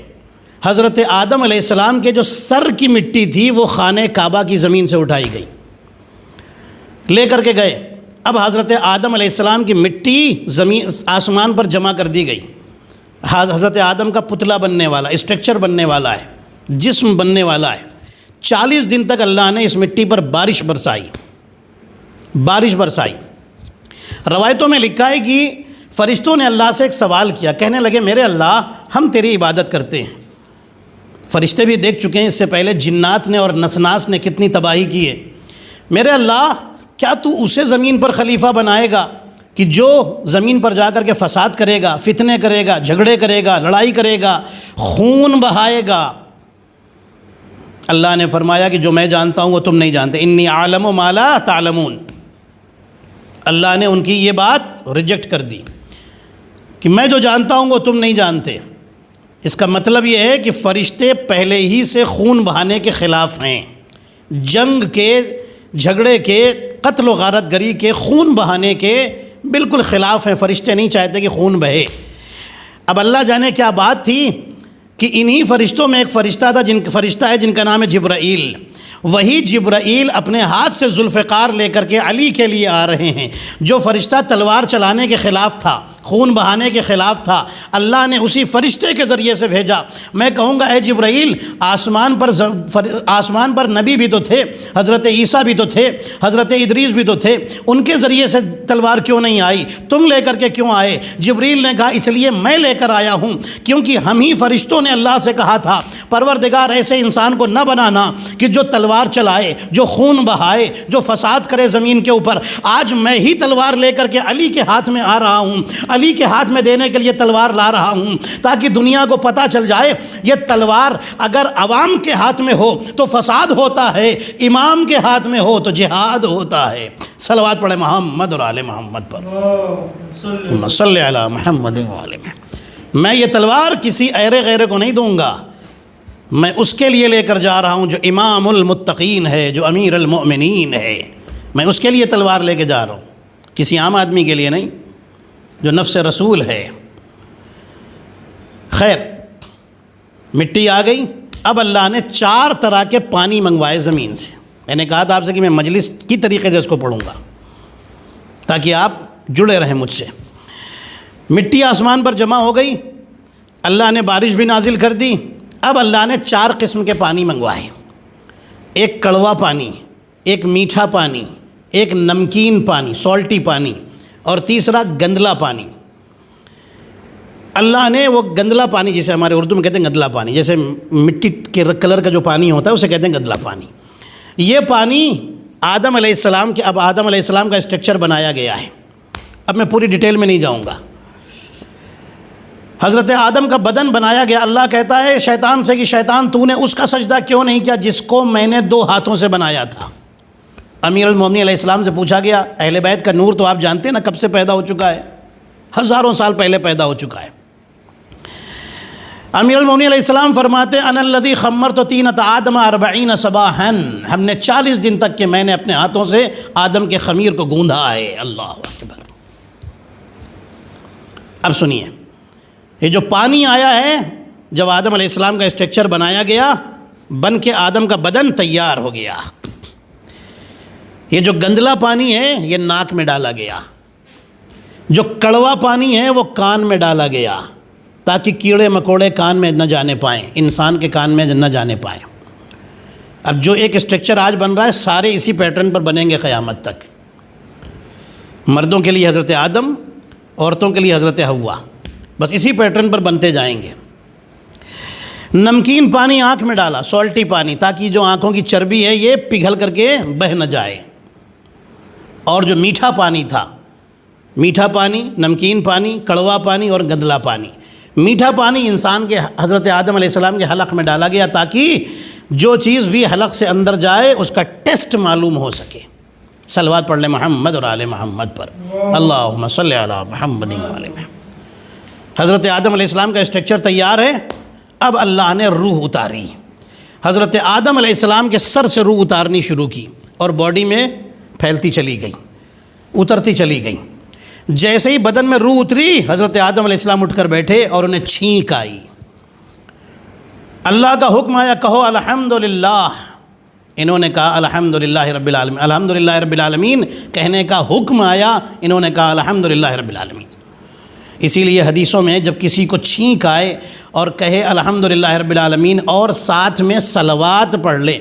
حضرت آدم علیہ السلام کے جو سر کی مٹی تھی وہ خانہ کعبہ کی زمین سے اٹھائی گئی، لے کر کے گئے۔ اب حضرت آدم علیہ السلام کی مٹی زمین آسمان پر جمع کر دی گئی۔ حضرت آدم کا پتلا بننے والا، اسٹرکچر بننے والا ہے، جسم بننے والا ہے۔ 40 دن تک اللہ نے اس مٹی پر بارش برسائی۔ روایتوں میں لکھا ہے کہ فرشتوں نے اللہ سے ایک سوال کیا، کہنے لگے میرے اللہ ہم تیری عبادت کرتے ہیں۔ فرشتے بھی دیکھ چکے ہیں اس سے پہلے جنات نے اور نسناس نے کتنی تباہی کی ہے۔ میرے اللہ کیا تو اسے زمین پر خلیفہ بنائے گا کہ جو زمین پر جا کر کے فساد کرے گا، فتنے کرے گا، جھگڑے کرے گا، لڑائی کرے گا، خون بہائے گا؟ اللہ نے فرمایا کہ جو میں جانتا ہوں وہ تم نہیں جانتے، انی عالم ما لا تعلمون۔ اللہ نے ان کی یہ بات ریجیکٹ کر دی کہ میں جو جانتا ہوں وہ تم نہیں جانتے۔ اس کا مطلب یہ ہے کہ فرشتے پہلے ہی سے خون بہانے کے خلاف ہیں، جنگ کے، جھگڑے کے، قتل و غارت گری کے، خون بہانے کے بالکل خلاف ہیں۔ فرشتے نہیں چاہتے کہ خون بہے۔ اب اللہ جانے کیا بات تھی کہ انہی فرشتوں میں ایک فرشتہ ہے جن کا نام ہے جبرائیل۔ وہی جبرائیل اپنے ہاتھ سے ذوالفقار لے کر کے علی کے لیے آ رہے ہیں۔ جو فرشتہ تلوار چلانے کے خلاف تھا، خون بہانے کے خلاف تھا، اللہ نے اسی فرشتے کے ذریعے سے بھیجا۔ میں کہوں گا اے جبرائیل، آسمان پر نبی بھی تو تھے، حضرت عیسیٰ بھی تو تھے، حضرت ادریس بھی تو تھے، ان کے ذریعے سے تلوار کیوں نہیں آئی؟ تم لے کر کے کیوں آئے؟ جبرائیل نے کہا اس لیے میں لے کر آیا ہوں کیونکہ ہم ہی فرشتوں نے اللہ سے کہا تھا پروردگار ایسے انسان کو نہ بنانا کہ جو تلوار چلائے، جو خون بہائے، جو فساد کرے زمین کے اوپر۔ آج میں ہی تلوار لے کر کے علی کے ہاتھ میں آ رہا ہوں، علی کے ہاتھ میں دینے کے لیے تلوار لا رہا ہوں، تاکہ دنیا کو پتہ چل جائے یہ تلوار اگر عوام کے ہاتھ میں ہو تو فساد ہوتا ہے، امام کے ہاتھ میں ہو تو جہاد ہوتا ہے۔ صلوات پڑھے محمد اور آل محمد پر، صلی علی محمد و آل محمد۔ میں یہ تلوار کسی ایرے غیرے کو نہیں دوں گا، میں اس کے لیے لے کر جا رہا ہوں جو امام المتقین ہے، جو امیر المؤمنین ہے، میں اس کے لیے تلوار لے کے جا رہا ہوں، کسی عام آدمی کے لیے نہیں، جو نفس رسول ہے۔ خیر، مٹی آ گئی۔ اب اللہ نے 4 طرح کے پانی منگوائے زمین سے۔ میں نے کہا تھا آپ سے کہ میں مجلس کی طریقے سے اس کو پڑھوں گا تاکہ آپ جڑے رہیں مجھ سے۔ مٹی آسمان پر جمع ہو گئی، اللہ نے بارش بھی نازل کر دی۔ اب اللہ نے 4 قسم کے پانی منگوائے، ایک کڑوا پانی، ایک میٹھا پانی، ایک نمکین پانی، سالٹی پانی، اور تیسرا گندلا پانی۔ اللہ نے وہ گندلا پانی، جسے ہمارے اردو میں کہتے ہیں گندلا پانی، جیسے مٹی کے کلر کا جو پانی ہوتا ہے اسے کہتے ہیں گندلا پانی، یہ پانی آدم علیہ السلام کے، اب آدم علیہ السلام کا اسٹرکچر بنایا گیا ہے۔ اب میں پوری ڈیٹیل میں نہیں جاؤں گا۔ حضرت آدم کا بدن بنایا گیا۔ اللہ کہتا ہے شیطان سے کہ شیطان تو نے اس کا سجدہ کیوں نہیں کیا جس کو میں نے 2 ہاتھوں سے بنایا تھا۔ امیر المومنین علیہ السلام سے پوچھا گیا، اہل بیت کا نور تو آپ جانتے ہیں نا کب سے پیدا ہو چکا ہے، ہزاروں سال پہلے پیدا ہو چکا ہے۔ امیر المومنین علیہ السلام فرماتے انا الذی خمرت طینۃ آدم 40 صباحا، ہم نے 40 دن تک کہ میں نے اپنے ہاتھوں سے آدم کے خمیر کو گوندھا ہے۔ اللہ اکبر۔ اب سنیے، یہ جو پانی آیا ہے، جب آدم علیہ السلام کا اسٹرکچر بنایا گیا، بن کے آدم کا بدن تیار ہو گیا۔ یہ جو گندلا پانی ہے یہ ناک میں ڈالا گیا، جو کڑوا پانی ہے وہ کان میں ڈالا گیا تاکہ کیڑے مکوڑے کان میں نہ جانے پائیں، انسان کے کان میں نہ جانے پائیں۔ اب جو ایک اسٹرکچر آج بن رہا ہے سارے اسی پیٹرن پر بنیں گے قیامت تک۔ مردوں کے لیے حضرت آدم، عورتوں کے لیے حضرت حوا، بس اسی پیٹرن پر بنتے جائیں گے۔ نمکین پانی آنکھ میں ڈالا، سالٹی پانی، تاکہ جو آنکھوں کی چربی ہے یہ پگھل کر کے بہہ نہ جائے۔ اور جو میٹھا پانی تھا، میٹھا پانی، نمکین پانی، کڑوا پانی اور گندلا پانی۔ میٹھا پانی انسان کے حضرت آدم علیہ السلام کے حلق میں ڈالا گیا تاکہ جو چیز بھی حلق سے اندر جائے اس کا ٹیسٹ معلوم ہو سکے۔ صلوات پڑھ لیں محمد اور آل محمد پر، اللہم صلی علی محمد و آل محمد۔ حضرت آدم علیہ السلام کا اسٹرکچر تیار ہے، اب اللہ نے روح اتاری۔ حضرت آدم علیہ السلام کے سر سے روح اتارنی شروع کی اور باڈی میں پھیلتی چلی گئی، اترتی چلی گئی۔ جیسے ہی بدن میں روح اتری، حضرت آدم علیہ السلام اٹھ کر بیٹھے اور انہیں چھینک آئی۔ اللہ کا حکم آیا، کہو الحمدللہ۔ انہوں نے کہا الحمدللہ رب العالمین، الحمدللہ رب العالمین کہنے کا حکم آیا، انہوں نے کہا الحمدللہ رب العالمین۔ اسی لیے حدیثوں میں جب کسی کو چھینک آئے اور کہے الحمدللہ رب العالمین اور ساتھ میں صلوات پڑھ لے،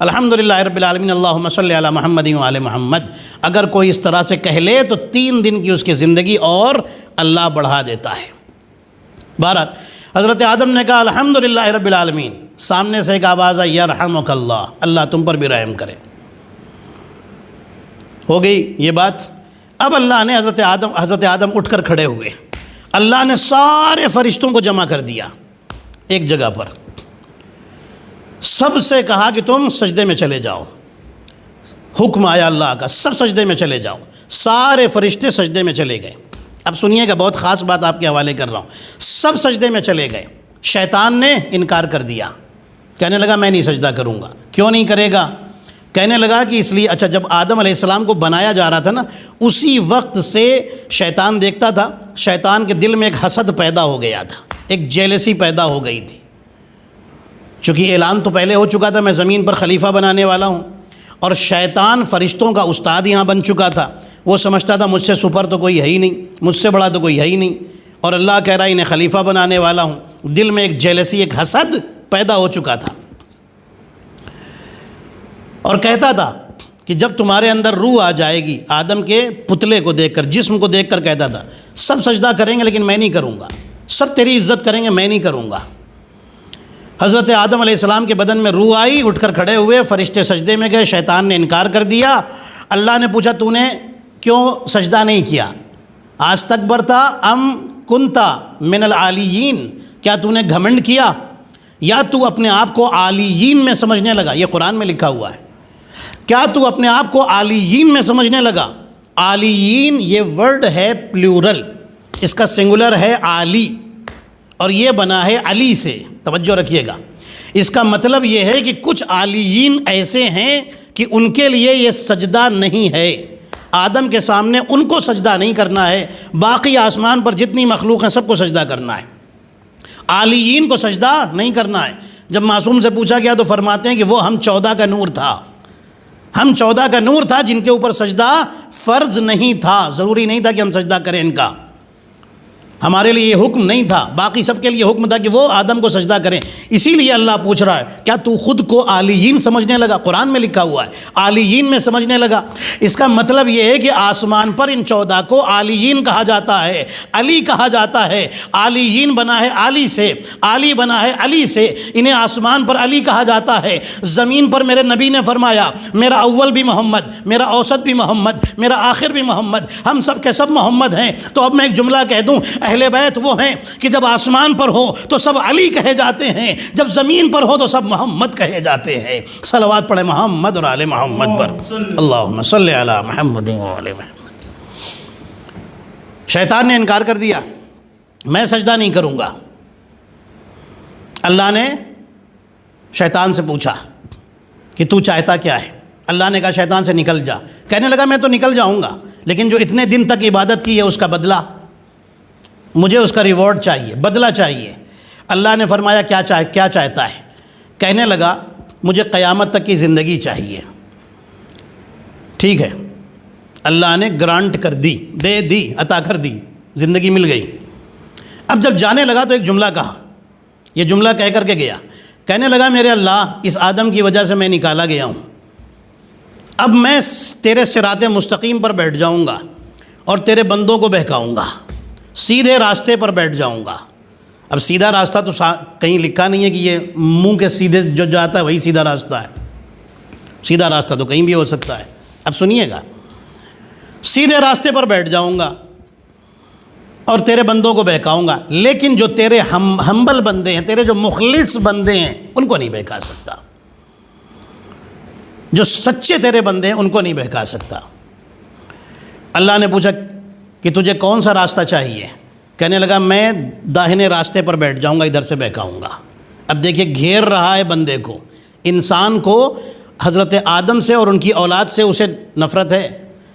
الحمدللہ رب العالمین اللہم صلی علی محمد و آل محمد، اگر کوئی اس طرح سے کہہ لے تو 3 دن کی اس کی زندگی اور اللہ بڑھا دیتا ہے۔ بہرحال حضرت آدم نے کہا الحمدللہ رب العالمین، سامنے سے ایک آواز آئی یرحمک اللہ، اللہ تم پر بھی رحم کرے۔ ہو گئی یہ بات۔ اب اللہ نے حضرت آدم اٹھ کر کھڑے ہوئے، اللہ نے سارے فرشتوں کو جمع کر دیا ایک جگہ پر، سب سے کہا کہ تم سجدے میں چلے جاؤ۔ حکم آیا اللہ کا، سب سجدے میں چلے جاؤ۔ سارے فرشتے سجدے میں چلے گئے۔ اب سنیے گا، بہت خاص بات آپ کے حوالے کر رہا ہوں۔ سب سجدے میں چلے گئے۔ شیطان نے انکار کر دیا، کہنے لگا میں نہیں سجدہ کروں گا۔ کیوں نہیں کرے گا؟ کہنے لگا کہ اس لیے، اچھا جب آدم علیہ السلام کو بنایا جا رہا تھا نا، اسی وقت سے شیطان دیکھتا تھا، شیطان کے دل میں ایک حسد پیدا ہو گیا تھا، ایک جیلسی پیدا ہو گئی تھی۔ چونکہ اعلان تو پہلے ہو چکا تھا میں زمین پر خلیفہ بنانے والا ہوں، اور شیطان فرشتوں کا استاد یہاں بن چکا تھا۔ وہ سمجھتا تھا مجھ سے سپر تو کوئی ہے ہی نہیں، مجھ سے بڑا تو کوئی ہے ہی نہیں، اور اللہ کہہ رہا ہے انہیں خلیفہ بنانے والا ہوں۔ دل میں ایک جیلسی، ایک حسد پیدا ہو چکا تھا، اور کہتا تھا کہ جب تمہارے اندر روح آ جائے گی، آدم کے پتلے کو دیکھ کر، جسم کو دیکھ کر کہتا تھا سب سجدہ کریں گے لیکن میں نہیں کروں گا، سب تیری عزت کریں گے میں نہیں کروں گا۔ حضرت آدم علیہ السلام کے بدن میں روح آئی، اٹھ کر کھڑے ہوئے، فرشتے سجدے میں گئے، شیطان نے انکار کر دیا۔ اللہ نے پوچھا تو نے کیوں سجدہ نہیں کیا؟ استکبرتا ام کنتا من العالیین، کیا تو نے گھمنڈ کیا یا تو اپنے آپ کو عالیین میں سمجھنے لگا؟ یہ قرآن میں لکھا ہوا ہے۔ کیا تو اپنے آپ کو عالیین میں سمجھنے لگا؟ عالیین یہ ورڈ ہے پلیورل، اس کا سنگولر ہے عالی، اور یہ بنا ہے علی سے، توجہ رکھیے گا۔ اس کا مطلب یہ ہے کہ کچھ عالیین ایسے ہیں کہ ان کے لیے یہ سجدہ نہیں ہے، آدم کے سامنے ان کو سجدہ نہیں کرنا ہے، باقی آسمان پر جتنی مخلوق ہیں سب کو سجدہ کرنا ہے، عالیین کو سجدہ نہیں کرنا ہے۔ جب معصوم سے پوچھا گیا تو فرماتے ہیں کہ وہ ہم 14 کا نور تھا، ہم 14 کا نور تھا جن کے اوپر سجدہ فرض نہیں تھا، ضروری نہیں تھا کہ ہم سجدہ کریں ان کا، ہمارے لیے یہ حکم نہیں تھا، باقی سب کے لیے حکم تھا کہ وہ آدم کو سجدہ کریں۔ اسی لیے اللہ پوچھ رہا ہے کیا تو خود کو عالیین سمجھنے لگا؟ قرآن میں لکھا ہوا ہے عالیین میں سمجھنے لگا۔ اس کا مطلب یہ ہے کہ آسمان پر ان 14 کو عالیین کہا جاتا ہے، علی کہا جاتا ہے۔ عالیین بنا ہے عالی سے، عالی بنا ہے علی سے، انہیں آسمان پر علی کہا جاتا ہے۔ زمین پر میرے نبی نے فرمایا میرا اول بھی محمد، میرا اوسط بھی محمد، میرا آخر بھی محمد، ہم سب کے سب محمد ہیں۔ تو اب میں ایک جملہ کہہ دوں، اہل بیت وہ ہیں کہ جب آسمان پر ہو تو سب علی کہے جاتے ہیں، جب زمین پر ہو تو سب محمد کہے جاتے ہیں۔ صلوات پڑھیں محمد اور آل محمد پر، اللہم صلی علی محمد و آل محمد۔ شیطان نے انکار کر دیا، میں سجدہ نہیں کروں گا۔ اللہ نے شیطان سے پوچھا کہ تو چاہتا کیا ہے؟ اللہ نے کہا شیطان سے نکل جا۔ کہنے لگا میں تو نکل جاؤں گا لیکن جو اتنے دن تک عبادت کی ہے اس کا بدلہ، مجھے اس کا ریوارڈ چاہیے، بدلہ چاہیے۔ اللہ نے فرمایا کیا چاہتا ہے؟ کہنے لگا مجھے قیامت تک کی زندگی چاہیے۔ ٹھیک ہے، اللہ نے گرانٹ کر دی، دے دی، عطا کر دی، زندگی مل گئی۔ اب جب جانے لگا تو ایک جملہ کہا، یہ جملہ کہہ کر کے گیا، کہنے لگا میرے اللہ اس آدم کی وجہ سے میں نکالا گیا ہوں، اب میں تیرے صراط مستقیم پر بیٹھ جاؤں گا اور تیرے بندوں کو بہکاؤں گا، سیدھے راستے پر بیٹھ جاؤں گا۔ اب سیدھا راستہ تو کہیں لکھا نہیں ہے کہ یہ منہ کے سیدھے جو جاتا ہے وہی سیدھا راستہ ہے، سیدھا راستہ تو کہیں بھی ہو سکتا ہے۔ اب سنیے گا، سیدھے راستے پر بیٹھ جاؤں گا اور تیرے بندوں کو بہکاؤں گا، لیکن جو تیرے ہمبل بندے ہیں، تیرے جو مخلص بندے ہیں، ان کو نہیں بہکا سکتا، جو سچے تیرے بندے ہیں ان کو نہیں بہکا سکتا۔ اللہ نے پوچھا کہ تجھے کون سا راستہ چاہیے؟ کہنے لگا میں داہنے راستے پر بیٹھ جاؤں گا، ادھر سے بہکاؤں گا۔ اب دیکھیے گھیر رہا ہے بندے کو، انسان کو حضرت آدم سے اور ان کی اولاد سے اسے نفرت ہے،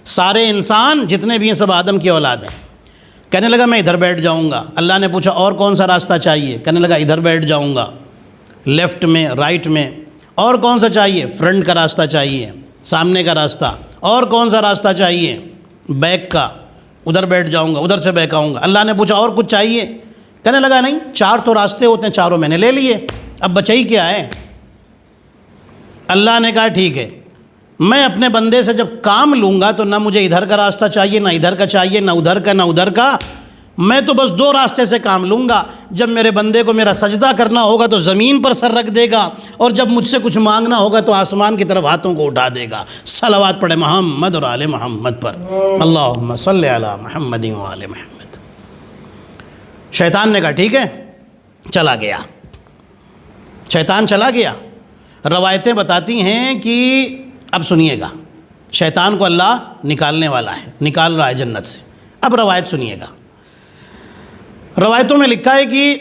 سارے انسان جتنے بھی ہیں سب آدم کی اولاد ہیں۔ کہنے لگا میں ادھر بیٹھ جاؤں گا۔ اللہ نے پوچھا اور کون سا راستہ چاہیے؟ کہنے لگا ادھر بیٹھ جاؤں گا، لیفٹ میں، رائٹ میں۔ اور کون سا چاہیے؟ فرنٹ کا راستہ چاہیے، سامنے کا راستہ۔ اور کون سا راستہ چاہیے؟ بیک کا، ادھر بیٹھ جاؤں گا، ادھر سے بہکاؤں گا۔ اللہ نے پوچھا اور کچھ چاہیے؟ کہنے لگا نہیں، 4 تو راستے ہوتے ہیں، چاروں میں نے لے لیے، اب بچا ہی کیا ہے؟ اللہ نے کہا ٹھیک ہے، میں اپنے بندے سے جب کام لوں گا تو نہ مجھے ادھر کا راستہ چاہیے، نہ ادھر کا چاہیے، نہ ادھر کا، نہ ادھر کا، میں تو بس 2 راستے سے کام لوں گا۔ جب میرے بندے کو میرا سجدہ کرنا ہوگا تو زمین پر سر رکھ دے گا، اور جب مجھ سے کچھ مانگنا ہوگا تو آسمان کی طرف ہاتھوں کو اٹھا دے گا۔ صلوات پڑھے محمد اور آل محمد پر، اللہم صلی علی محمد و آل محمد۔ شیطان نے کہا ٹھیک ہے، چلا گیا، شیطان چلا گیا۔ روایتیں بتاتی ہیں کہ اب سنیے گا، شیطان کو اللہ نکالنے والا ہے، نکال رہا ہے جنت سے۔ اب روایت سنیے گا، روایتوں میں لکھا ہے کہ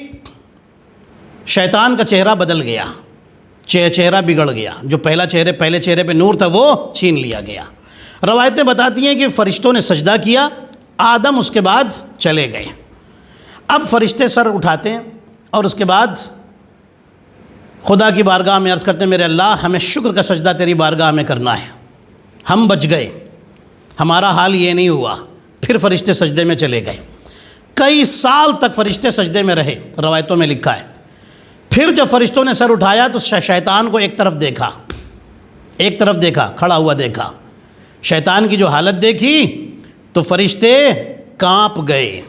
شیطان کا چہرہ بدل گیا، چہرہ بگڑ گیا، جو پہلے چہرے پہ نور تھا وہ چھین لیا گیا۔ روایتیں بتاتی ہیں کہ فرشتوں نے سجدہ کیا، آدم اس کے بعد چلے گئے۔ اب فرشتے سر اٹھاتے ہیں اور اس کے بعد خدا کی بارگاہ میں عرض کرتے ہیں میرے اللہ ہمیں شکر کا سجدہ تیری بارگاہ میں کرنا ہے، ہم بچ گئے، ہمارا حال یہ نہیں ہوا۔ پھر فرشتے سجدے میں چلے گئے، کئی سال تک فرشتے سجدے میں رہے، روایتوں میں لکھا ہے۔ پھر جب فرشتوں نے سر اٹھایا تو شیطان کو ایک طرف دیکھا، کھڑا ہوا دیکھا، شیطان کی جو حالت دیکھی تو فرشتے کانپ گئے۔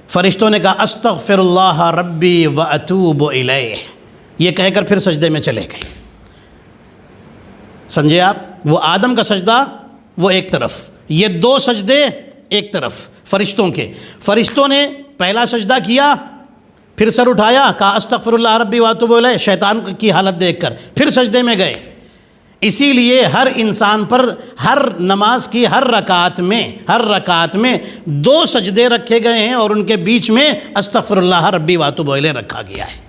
فرشتوں نے کہا استغفر اللہ ربی واتوب الیہ، یہ کہہ کر پھر سجدے میں چلے گئے۔ سمجھے آپ؟ وہ آدم کا سجدہ وہ ایک طرف، یہ 2 سجدے ایک طرف فرشتوں کے۔ فرشتوں نے پہلا سجدہ کیا، پھر سر اٹھایا، کہا استغفر اللہ ربی واتوب الیہ، شیطان کی حالت دیکھ کر پھر سجدے میں گئے۔ اسی لیے ہر انسان پر ہر نماز کی ہر رکعت میں 2 سجدے رکھے گئے ہیں اور ان کے بیچ میں استغفر اللہ ربی واتوب الیہ رکھا گیا ہے۔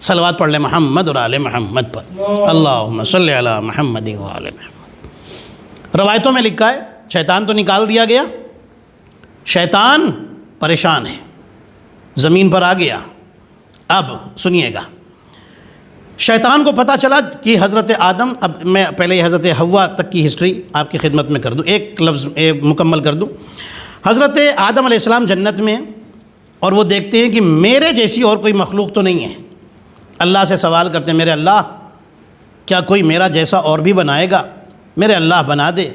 صلوات پڑھ لیں محمد اور آل محمد پر، اللہم صلی علی محمد و آل محمد۔ روایتوں میں لکھا ہے شیطان تو نکال دیا گیا، شیطان پریشان ہے، زمین پر آ گیا۔ اب سنیے گا، شیطان کو پتہ چلا کہ حضرت آدم، اب میں پہلے حضرت حوا تک کی ہسٹری آپ کی خدمت میں کر دوں، ایک لفظ مکمل کر دوں۔ حضرت آدم علیہ السلام جنت میں ہیں اور وہ دیکھتے ہیں کہ میرے جیسی اور کوئی مخلوق تو نہیں ہے۔ اللہ سے سوال کرتے ہیں میرے اللہ کیا کوئی میرا جیسا اور بھی بنائے گا؟ میرے اللہ بنا دے۔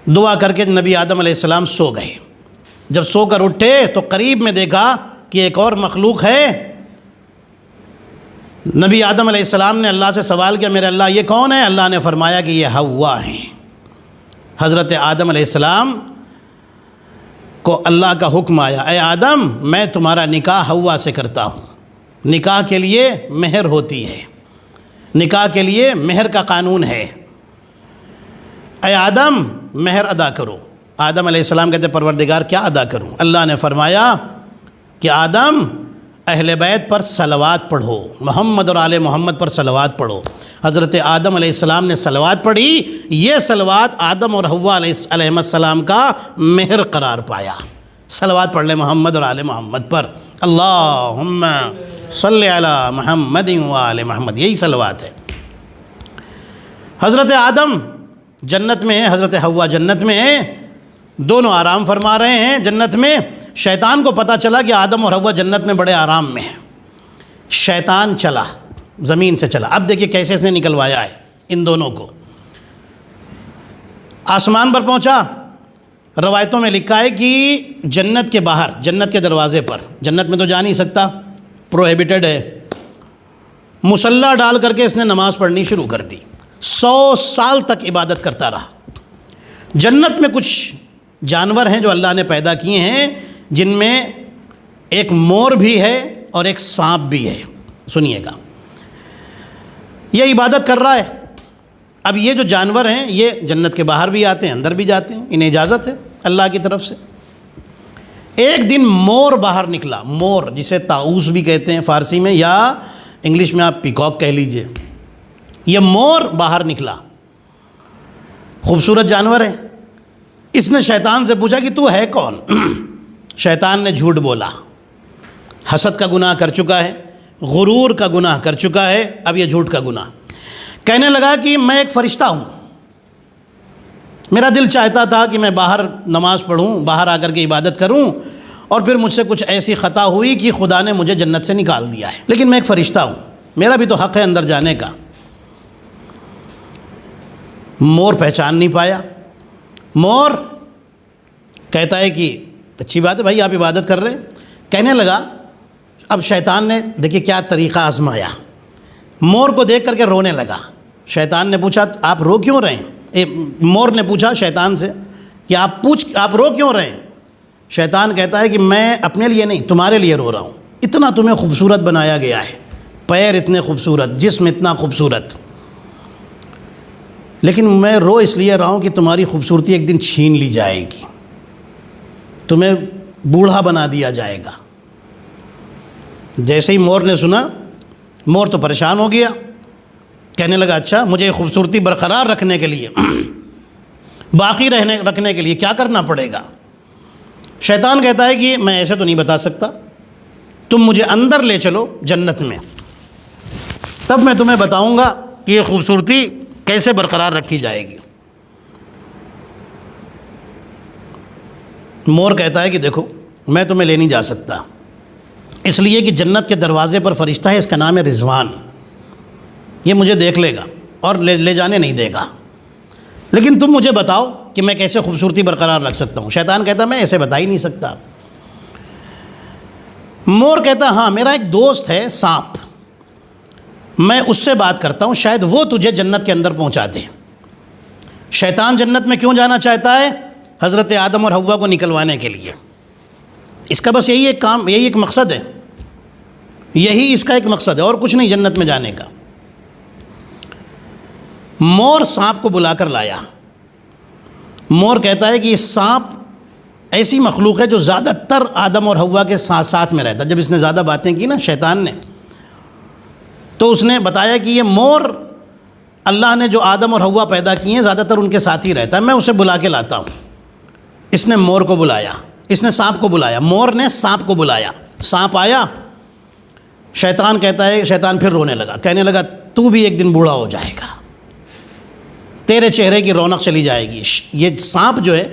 دعا کر کے نبی آدم علیہ السلام سو گئے۔ جب سو کر اٹھے تو قریب میں دیکھا کہ ایک اور مخلوق ہے۔ نبی آدم علیہ السلام نے اللہ سے سوال کیا میرے اللہ یہ کون ہے؟ اللہ نے فرمایا کہ یہ حوا ہیں۔ حضرت آدم علیہ السلام کو اللہ کا حکم آیا، اے آدم میں تمہارا نکاح حوا سے کرتا ہوں۔ نکاح کے لیے مہر ہوتی ہے، نکاح کے لیے مہر کا قانون ہے، اے آدم مہر ادا کرو۔ آدم علیہ السلام کہتے پروردگار کیا ادا کروں؟ اللہ نے فرمایا کہ آدم اہل بیت پر صلوات پڑھو، محمد اور آل محمد پر صلوات پڑھو۔ حضرت آدم علیہ السلام نے صلوات پڑھی، یہ صلوات آدم اور حوا علیہ السلام کا مہر قرار پایا۔ صلوات پڑھ لیں محمد اور آل محمد پر، اللہم صلی علی محمد و آل محمد، یہی صلوات ہے۔ حضرت آدم جنت میں ہیں، حضرت حوا جنت میں ہیں، دونوں آرام فرما رہے ہیں جنت میں۔ شیطان کو پتہ چلا کہ آدم اور حوا جنت میں بڑے آرام میں ہیں. شیطان چلا، زمین سے چلا. اب دیکھیے کیسے اس نے نکلوایا ہے ان دونوں کو. آسمان پر پہنچا. روایتوں میں لکھا ہے کہ جنت کے باہر، جنت کے دروازے پر، جنت میں تو جا نہیں سکتا، پروہیبٹڈ ہے، مصلی ڈال کر کے اس نے نماز پڑھنی شروع کر دی. 100 سال تک عبادت کرتا رہا. جنت میں کچھ جانور ہیں جو اللہ نے پیدا کیے ہیں، جن میں ایک مور بھی ہے اور ایک سانپ بھی ہے. سنیے گا، یہ عبادت کر رہا ہے. اب یہ جو جانور ہیں یہ جنت کے باہر بھی آتے ہیں، اندر بھی جاتے ہیں، انہیں اجازت ہے اللہ کی طرف سے. ایک دن مور باہر نکلا. مور جسے طاؤس بھی کہتے ہیں فارسی میں، یا انگلش میں آپ پیکاک کہہ لیجئے. یہ مور باہر نکلا، خوبصورت جانور ہے. اس نے شیطان سے پوچھا کہ تو ہے کون؟ شیطان نے جھوٹ بولا. حسد کا گناہ کر چکا ہے، غرور کا گناہ کر چکا ہے، اب یہ جھوٹ کا گناہ. کہنے لگا کہ میں ایک فرشتہ ہوں، میرا دل چاہتا تھا کہ میں باہر نماز پڑھوں، باہر آ کر کے عبادت کروں، اور پھر مجھ سے کچھ ایسی خطا ہوئی کہ خدا نے مجھے جنت سے نکال دیا ہے، لیکن میں ایک فرشتہ ہوں، میرا بھی تو حق ہے اندر جانے کا. مور پہچان نہیں پایا. مور کہتا ہے کہ اچھی بات ہے بھائی آپ عبادت کر رہے ہیں. کہنے لگا، اب شیطان نے دیکھیے کیا طریقہ آزمایا. مور کو دیکھ کر کے رونے لگا. شیطان نے پوچھا آپ رو کیوں رہے ہیں؟ مور نے پوچھا شیطان سے کہ آپ رو کیوں رہے ہیں؟ شیطان کہتا ہے کہ میں اپنے لیے نہیں تمہارے لیے رو رہا ہوں. اتنا تمہیں خوبصورت بنایا گیا ہے، پیر اتنے خوبصورت، جسم اتنا خوبصورت، لیکن میں رو اس لیے رہا ہوں کہ تمہاری خوبصورتی ایک دن چھین لی جائے گی، تمہیں بوڑھا بنا دیا جائے گا. جیسے ہی مور نے سنا، مور تو پریشان ہو گیا. کہنے لگا اچھا مجھے خوبصورتی برقرار رکھنے کے لیے، باقی رکھنے کے لیے کیا کرنا پڑے گا؟ شیطان کہتا ہے کہ میں ایسے تو نہیں بتا سکتا، تم مجھے اندر لے چلو جنت میں، تب میں تمہیں بتاؤں گا کہ یہ خوبصورتی کیسے برقرار رکھی جائے گی. مور کہتا ہے کہ دیکھو میں تمہیں لے نہیں جا سکتا، اس لیے کہ جنت کے دروازے پر فرشتہ ہے، اس کا نام ہے رضوان، یہ مجھے دیکھ لے گا اور لے جانے نہیں دے گا، لیکن تم مجھے بتاؤ کہ میں کیسے خوبصورتی برقرار رکھ سکتا ہوں. شیطان کہتا میں ایسے بتا ہی نہیں سکتا. مور کہتا ہاں میرا ایک دوست ہے سانپ، میں اس سے بات کرتا ہوں، شاید وہ تجھے جنت کے اندر پہنچا دے. شیطان جنت میں کیوں جانا چاہتا ہے؟ حضرت آدم اور حوا کو نکلوانے کے لیے. اس کا بس یہی ایک کام، یہی ایک مقصد ہے، یہی اس کا ایک مقصد ہے، اور کچھ نہیں جنت میں جانے کا. مور سانپ کو بلا کر لایا. مور کہتا ہے کہ یہ سانپ ایسی مخلوق ہے جو زیادہ تر آدم اور حوا کے ساتھ میں رہتا. جب اس نے زیادہ باتیں کی نا شیطان نے، تو اس نے بتایا کہ یہ مور اللہ نے جو آدم اور حوا پیدا کیے ہیں زیادہ تر ان کے ساتھ ہی رہتا ہے، میں اسے بلا کے لاتا ہوں. اس نے مور کو بلایا، اس نے سانپ کو بلایا، مور نے سانپ کو بلایا. سانپ آیا، شیطان کہتا ہے، شیطان پھر رونے لگا. کہنے لگا تو بھی ایک دن بوڑھا ہو جائے گا، تیرے چہرے کی رونق چلی جائے گی. یہ سانپ جو ہے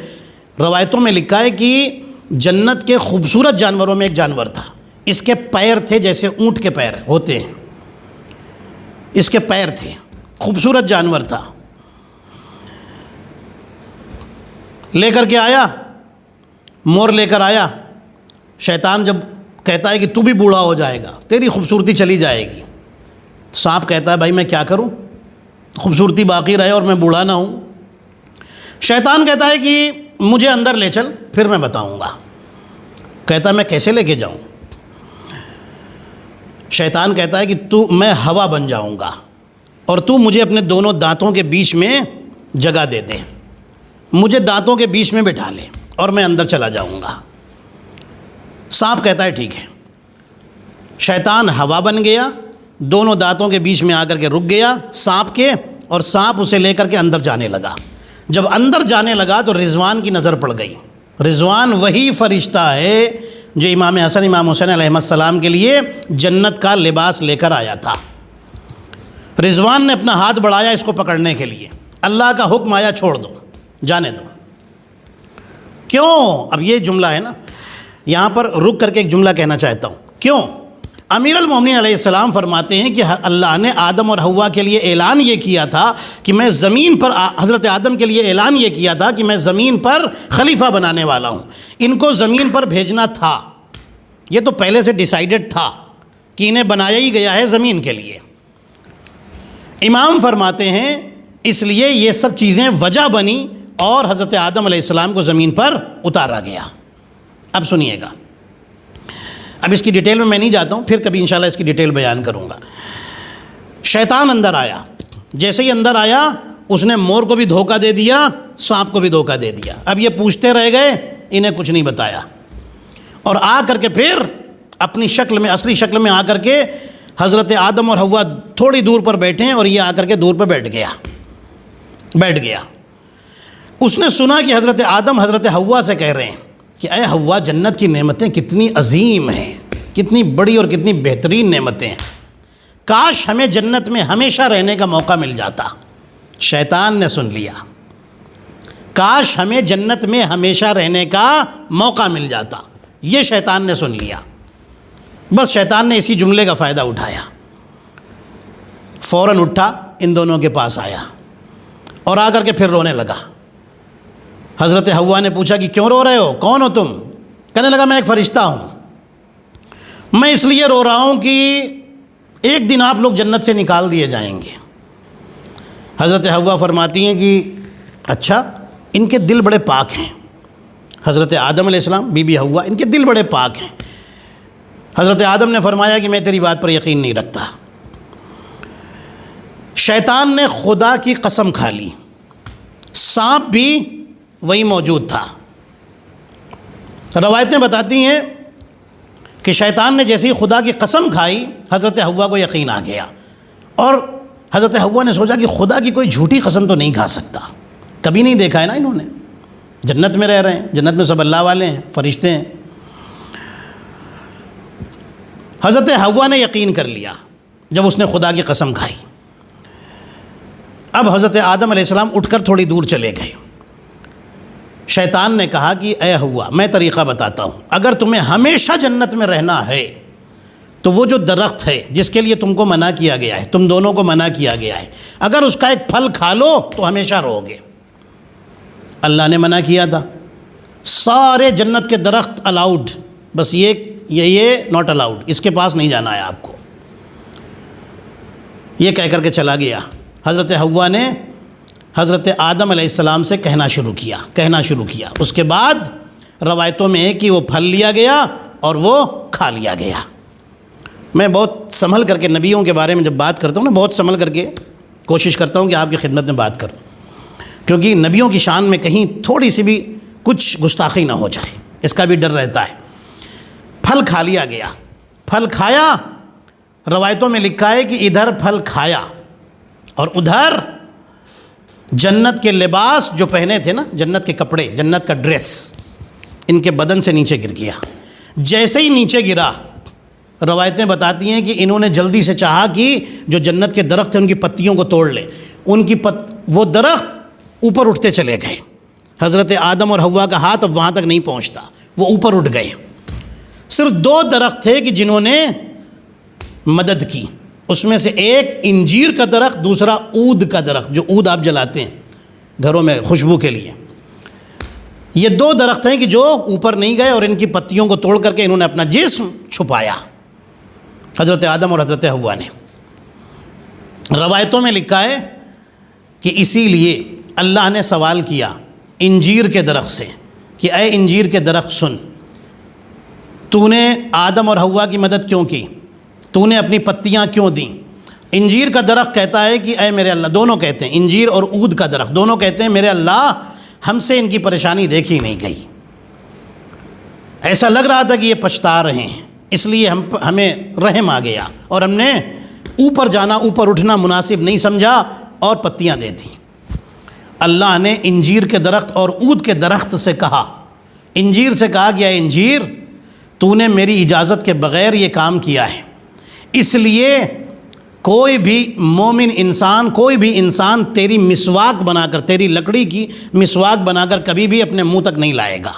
روایتوں میں لکھا ہے کہ جنت کے خوبصورت جانوروں میں ایک جانور تھا. اس کے پیر تھے جیسے اونٹ کے پیر ہوتے ہیں، اس کے پیر تھے، خوبصورت جانور تھا. لے کر کے آیا، مور لے کر آیا. شیطان جب کہتا ہے کہ تو بھی بوڑھا ہو جائے گا، تیری خوبصورتی چلی جائے گی. سانپ کہتا ہے بھائی میں کیا کروں، خوبصورتی باقی رہے اور میں بوڑھا نہ ہوں. شیطان کہتا ہے کہ مجھے اندر لے چل پھر میں بتاؤں گا. کہتا ہے میں کیسے لے کے جاؤں؟ شیطان کہتا ہے کہ میں ہوا بن جاؤں گا اور تو مجھے اپنے دونوں دانتوں کے بیچ میں جگہ دے دے، مجھے دانتوں کے بیچ میں بٹھا لے اور میں اندر چلا جاؤں گا. سانپ کہتا ہے ٹھیک ہے. شیطان ہوا بن گیا، دونوں دانتوں کے بیچ میں آ کر کے رک گیا سانپ کے، اور سانپ اسے لے کر کے اندر جانے لگا. جب اندر جانے لگا تو رضوان کی نظر پڑ گئی. رضوان وہی فرشتہ ہے جو امام حسن امام حسین علیہ السلام کے لیے جنت کا لباس لے کر آیا تھا. رضوان نے اپنا ہاتھ بڑھایا اس کو پکڑنے کے لیے. اللہ کا حکم آیا چھوڑ دو، جانے دو. کیوں؟ اب یہ جملہ ہے نا، یہاں پر رک کر کے ایک جملہ کہنا چاہتا ہوں. کیوں؟ امیر المومنین علیہ السلام فرماتے ہیں کہ اللہ نے آدم اور حوا کے لیے اعلان یہ کیا تھا کہ میں زمین پر، حضرت آدم کے لیے اعلان یہ کیا تھا کہ میں زمین پر خلیفہ بنانے والا ہوں، ان کو زمین پر بھیجنا تھا. یہ تو پہلے سے ڈیسائیڈڈ تھا کہ انہیں بنایا ہی گیا ہے زمین کے لیے. امام فرماتے ہیں اس لیے یہ سب چیزیں وجہ بنی اور حضرت آدم علیہ السلام کو زمین پر اتارا گیا. اب سنیے گا، اب اس کی ڈیٹیل میں نہیں جاتا ہوں، پھر کبھی انشاءاللہ اس کی ڈیٹیل بیان کروں گا. شیطان اندر آیا، جیسے ہی اندر آیا اس نے مور کو بھی دھوکہ دے دیا، سانپ کو بھی دھوکہ دے دیا. اب یہ پوچھتے رہ گئے، انہیں کچھ نہیں بتایا، اور آ کر کے پھر اپنی شکل میں، اصلی شکل میں آ کر کے حضرت آدم اور حوا تھوڑی دور پر بیٹھے ہیں، اور یہ آ کر کے دور پہ بیٹھ گیا. اس نے سنا کہ حضرت آدم حضرت حوا سے کہہ رہے ہیں کہ اے حوا، جنت کی نعمتیں کتنی عظیم ہیں، کتنی بڑی اور کتنی بہترین نعمتیں ہیں، کاش ہمیں جنت میں ہمیشہ رہنے کا موقع مل جاتا. شیطان نے سن لیا، کاش ہمیں جنت میں ہمیشہ رہنے کا موقع مل جاتا، یہ شیطان نے سن لیا. بس شیطان نے اسی جملے کا فائدہ اٹھایا، فوراً اٹھا ان دونوں کے پاس آیا اور آ کر کے پھر رونے لگا. حضرت حوا نے پوچھا کہ کیوں رو رہے ہو، کون ہو تم؟ کہنے لگا میں ایک فرشتہ ہوں، میں اس لیے رو رہا ہوں کہ ایک دن آپ لوگ جنت سے نکال دیے جائیں گے. حضرت حوا فرماتی ہیں کہ اچھا، ان کے دل بڑے پاک ہیں. حضرت آدم علیہ السلام، بی بی حوا، ان کے دل بڑے پاک ہیں. حضرت آدم نے فرمایا کہ میں تیری بات پر یقین نہیں رکھتا. شیطان نے خدا کی قسم کھا لی، سانپ بھی وہی موجود تھا. روایتیں بتاتی ہیں کہ شیطان نے جیسے ہی خدا کی قسم کھائی، حضرت حوا کو یقین آ گیا، اور حضرت حوا نے سوچا کہ خدا کی کوئی جھوٹی قسم تو نہیں کھا سکتا، کبھی نہیں دیکھا ہے نا انہوں نے، جنت میں رہ رہے ہیں، جنت میں سب اللہ والے ہیں، فرشتے ہیں. حضرت حوا نے یقین کر لیا جب اس نے خدا کی قسم کھائی. اب حضرت آدم علیہ السلام اٹھ کر تھوڑی دور چلے گئے. شیطان نے کہا کہ اے حوا، میں طریقہ بتاتا ہوں، اگر تمہیں ہمیشہ جنت میں رہنا ہے تو وہ جو درخت ہے جس کے لیے تم کو منع کیا گیا ہے، تم دونوں کو منع کیا گیا ہے، اگر اس کا ایک پھل کھا لو تو ہمیشہ رہو گے. اللہ نے منع کیا تھا، سارے جنت کے درخت الاؤڈ، بس یہ ناٹ الاؤڈ، اس کے پاس نہیں جانا ہے آپ کو. یہ کہہ کر کے چلا گیا. حضرت حوا نے حضرت آدم علیہ السلام سے کہنا شروع کیا. اس کے بعد روایتوں میں ہے کہ وہ پھل لیا گیا اور وہ کھا لیا گیا. میں بہت سنبھل کر کے نبیوں کے بارے میں جب بات کرتا ہوں نا، بہت سنبھل کر کے کوشش کرتا ہوں کہ آپ کی خدمت میں بات کروں، کیونکہ نبیوں کی شان میں کہیں تھوڑی سی بھی کچھ گستاخی نہ ہو جائے، اس کا بھی ڈر رہتا ہے. پھل کھا لیا گیا، پھل کھایا. روایتوں میں لکھا ہے کہ ادھر پھل کھایا اور ادھر جنت کے لباس جو پہنے تھے نا، جنت کے کپڑے، جنت کا ڈریس، ان کے بدن سے نیچے گر گیا. جیسے ہی نیچے گرا، روایتیں بتاتی ہیں کہ انہوں نے جلدی سے چاہا کہ جو جنت کے درخت ہیں ان کی پتیوں کو توڑ لیں. وہ درخت اوپر اٹھتے چلے گئے. حضرت آدم اور حوا کا ہاتھ اب وہاں تک نہیں پہنچتا، وہ اوپر اٹھ گئے. صرف 2 درخت تھے کہ جنہوں نے مدد کی. اس میں سے ایک انجیر کا درخت، دوسرا عود کا درخت، جو عود آپ جلاتے ہیں گھروں میں خوشبو کے لیے. یہ 2 درخت ہیں کہ جو اوپر نہیں گئے اور ان کی پتیوں کو توڑ کر کے انہوں نے اپنا جسم چھپایا، حضرت آدم اور حضرت حوا نے. روایتوں میں لکھا ہے کہ اسی لیے اللہ نے سوال کیا انجیر کے درخت سے کہ اے انجیر کے درخت سن، تو نے آدم اور حوا کی مدد کیوں کی، تو نے اپنی پتیاں کیوں دیں؟ انجیر کا درخت کہتا ہے کہ اے میرے اللہ، دونوں کہتے ہیں، انجیر اور عود کا درخت دونوں کہتے ہیں میرے اللہ، ہم سے ان کی پریشانی دیکھی نہیں گئی، ایسا لگ رہا تھا کہ یہ پچھتا رہے ہیں، اس لیے ہمیں رحم آ گیا اور ہم نے اوپر جانا، اوپر اٹھنا مناسب نہیں سمجھا اور پتیاں دے دیں. اللہ نے انجیر کے درخت اور عود کے درخت سے کہا، انجیر سے کہا کہ اے انجیر، تو نے میری اجازت کے بغیر یہ کام کیا ہے، اس لیے کوئی بھی مومن انسان، کوئی بھی انسان تیری مسواک بنا کر، تیری لکڑی کی مسواک بنا کر کبھی بھی اپنے منہ تک نہیں لائے گا.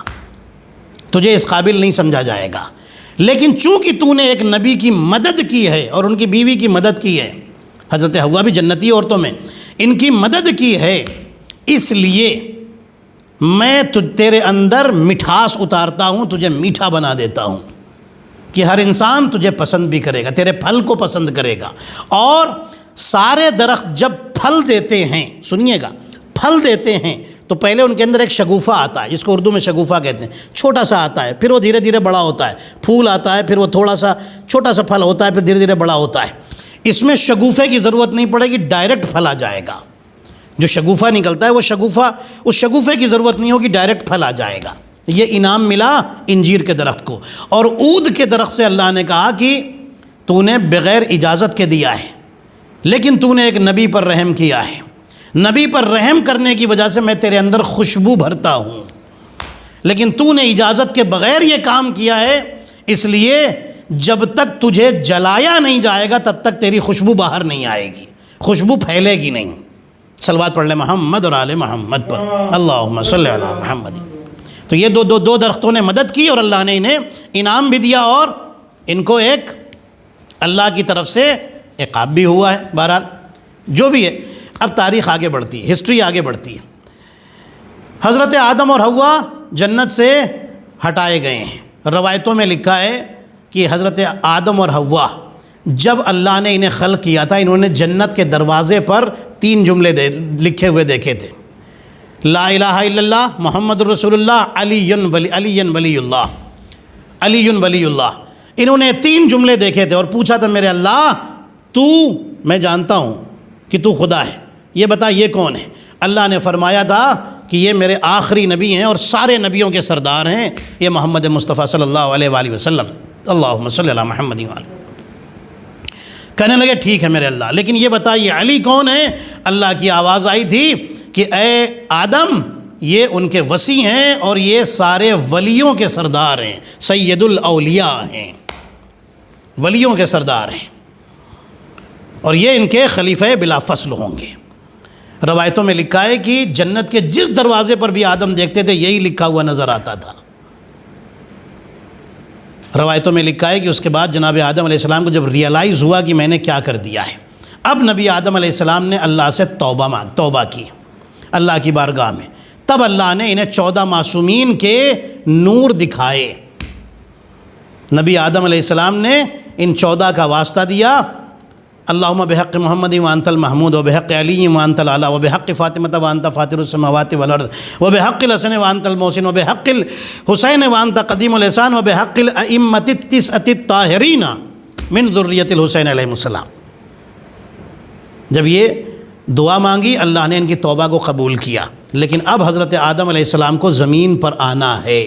تجھے اس قابل نہیں سمجھا جائے گا، لیکن چونکہ تو نے ایک نبی کی مدد کی ہے اور ان کی بیوی کی مدد کی ہے، حضرت حوا بھی جنتی عورتوں میں، ان کی مدد کی ہے، اس لیے میں تیرے اندر مٹھاس اتارتا ہوں، تجھے میٹھا بنا دیتا ہوں کہ ہر انسان تجھے پسند بھی کرے گا، تیرے پھل کو پسند کرے گا۔ اور سارے درخت جب پھل دیتے ہیں، سنیے گا، پھل دیتے ہیں تو پہلے ان کے اندر ایک شگوفہ آتا ہے، جس کو اردو میں شگوفہ کہتے ہیں، چھوٹا سا آتا ہے، پھر وہ دھیرے دھیرے بڑا ہوتا ہے، پھول آتا ہے، پھر وہ تھوڑا سا چھوٹا سا پھل ہوتا ہے، پھر دھیرے دھیرے بڑا ہوتا ہے۔ اس میں شگوفے کی ضرورت نہیں پڑے گی، ڈائریکٹ پھل آ جائے گا۔ جو شگوفہ نکلتا ہے وہ شگوفہ، اس شگوفے کی ضرورت نہیں ہوگی، ڈائریکٹ پھل آ جائے گا۔ یہ انعام ملا انجیر کے درخت کو۔ اور عود کے درخت سے اللہ نے کہا کہ تو نے بغیر اجازت کے دیا ہے، لیکن تو نے ایک نبی پر رحم کیا ہے، نبی پر رحم کرنے کی وجہ سے میں تیرے اندر خوشبو بھرتا ہوں، لیکن تو نے اجازت کے بغیر یہ کام کیا ہے، اس لیے جب تک تجھے جلایا نہیں جائے گا تب تک تیری خوشبو باہر نہیں آئے گی، خوشبو پھیلے گی نہیں۔ صلوات پڑھ لیں محمد اور آل محمد پر، اللہم صلی علی محمد۔ تو یہ دو درختوں نے مدد کی اور اللہ نے انہیں انعام بھی دیا اور ان کو ایک اللہ کی طرف سے عقاب بھی ہوا ہے۔ بہرحال جو بھی ہے، اب تاریخ آگے بڑھتی ہے، ہسٹری آگے بڑھتی ہے۔ حضرت آدم اور حوا جنت سے ہٹائے گئے ہیں۔ روایتوں میں لکھا ہے کہ حضرت آدم اور حوا جب اللہ نے انہیں خلق کیا تھا، انہوں نے جنت کے دروازے پر 3 جملے لکھے ہوئے دیکھے تھے، لا الہ الا اللہ محمد الرسول اللہ علی ولی اللہ، علی ولی اللہ۔ انہوں نے 3 جملے دیکھے تھے اور پوچھا تھا میرے اللہ تو، میں جانتا ہوں کہ تو خدا ہے، یہ بتا یہ کون ہے؟ اللہ نے فرمایا تھا کہ یہ میرے آخری نبی ہیں اور سارے نبیوں کے سردار ہیں، یہ محمد مصطفیٰ صلی اللہ علیہ وآلہ وسلم، اللہم صلی علی محمد وآلہ۔ کہنے لگے ٹھیک ہے میرے اللہ، لیکن یہ بتا یہ علی کون ہے؟ اللہ کی آواز آئی تھی کہ اے آدم یہ ان کے وصی ہیں اور یہ سارے ولیوں کے سردار ہیں، سید الاولیاء ہیں، ولیوں کے سردار ہیں، اور یہ ان کے خلیفہ بلا فصل ہوں گے۔ روایتوں میں لکھا ہے کہ جنت کے جس دروازے پر بھی آدم دیکھتے تھے یہی لکھا ہوا نظر آتا تھا۔ روایتوں میں لکھا ہے کہ اس کے بعد جناب آدم علیہ السلام کو جب ریئلائز ہوا کہ میں نے کیا کر دیا ہے، اب نبی آدم علیہ السلام نے اللہ سے توبہ کی اللہ کی بارگاہ میں، تب اللہ نے انہیں 14 معصومین کے نور دکھائے۔ نبی آدم علیہ السلام نے ان 14 کا واسطہ دیا، اللہم بحق محمد وانت المحمود وبحق علی وانت الاعلی وبحق فاطمہ وانت فاطر السماوات والارض وبحق الحسن وانت المحسن وبحق الحسین وانت قدیم الاحسان وبحق الائمۃ التسعۃ الطاہرین من ذریۃ الحسین علیہ السلام۔ جب یہ دعا مانگی اللہ نے ان کی توبہ کو قبول کیا، لیکن اب حضرت آدم علیہ السلام کو زمین پر آنا ہے۔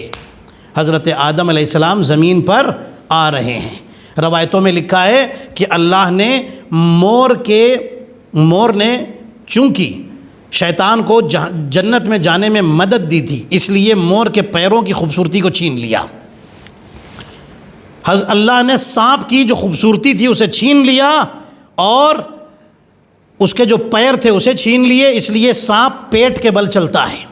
حضرت آدم علیہ السلام زمین پر آ رہے ہیں۔ روایتوں میں لکھا ہے کہ اللہ نے مور نے چونکہ شیطان کو جنت میں جانے میں مدد دی تھی، اس لیے مور کے پیروں کی خوبصورتی کو چھین لیا۔ اللہ نے سانپ کی جو خوبصورتی تھی اسے چھین لیا اور اس کے جو پیر تھے اسے چھین لیے، اس لیے سانپ پیٹ کے بل چلتا ہے۔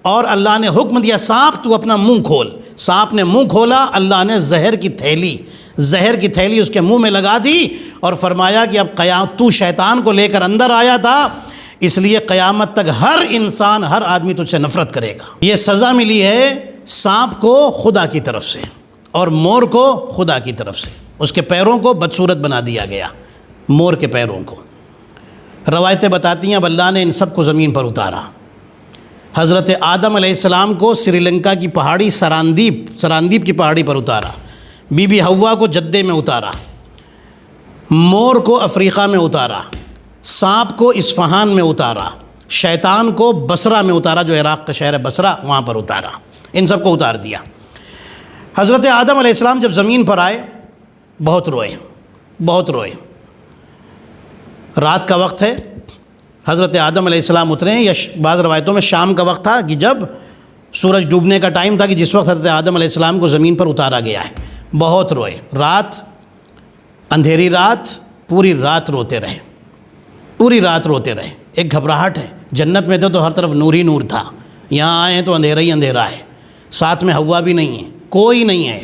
اور اللہ نے حکم دیا سانپ تو اپنا منہ کھول، سانپ نے منہ کھولا، اللہ نے زہر کی تھیلی اس کے منہ میں لگا دی اور فرمایا کہ اب تو شیطان کو لے کر اندر آیا تھا، اس لیے قیامت تک ہر انسان، ہر آدمی تجھ سے نفرت کرے گا۔ یہ سزا ملی ہے سانپ کو خدا کی طرف سے اور مور کو خدا کی طرف سے، اس کے پیروں کو بدصورت بنا دیا گیا، مور کے پیروں کو۔ روایتیں بتاتی ہیں اب اللہ نے ان سب کو زمین پر اتارا۔ حضرت آدم علیہ السلام کو سری لنکا کی پہاڑی سراندیپ کی پہاڑی پر اتارا، بی بی حوا کو جدے میں اتارا، مور کو افریقہ میں اتارا، سانپ کو اصفہان میں اتارا، شیطان کو بصرہ میں اتارا، جو عراق کا شہر ہے بصرہ، وہاں پر اتارا، ان سب کو اتار دیا۔ حضرت آدم علیہ السلام جب زمین پر آئے بہت روئے۔ رات کا وقت ہے، حضرت آدم علیہ السلام اترے ہیں، یا بعض روایتوں میں شام کا وقت تھا کہ جب سورج ڈوبنے کا ٹائم تھا، کہ جس وقت حضرت آدم علیہ السلام کو زمین پر اتارا گیا ہے۔ بہت روئے، اندھیری رات، پوری رات روتے رہے۔ ایک گھبراہٹ ہے، جنت میں تو ہر طرف نور ہی نور تھا، یہاں آئے ہیں تو اندھیرا ہی اندھیرا ہے، ساتھ میں حوا بھی نہیں ہے، کوئی نہیں ہے۔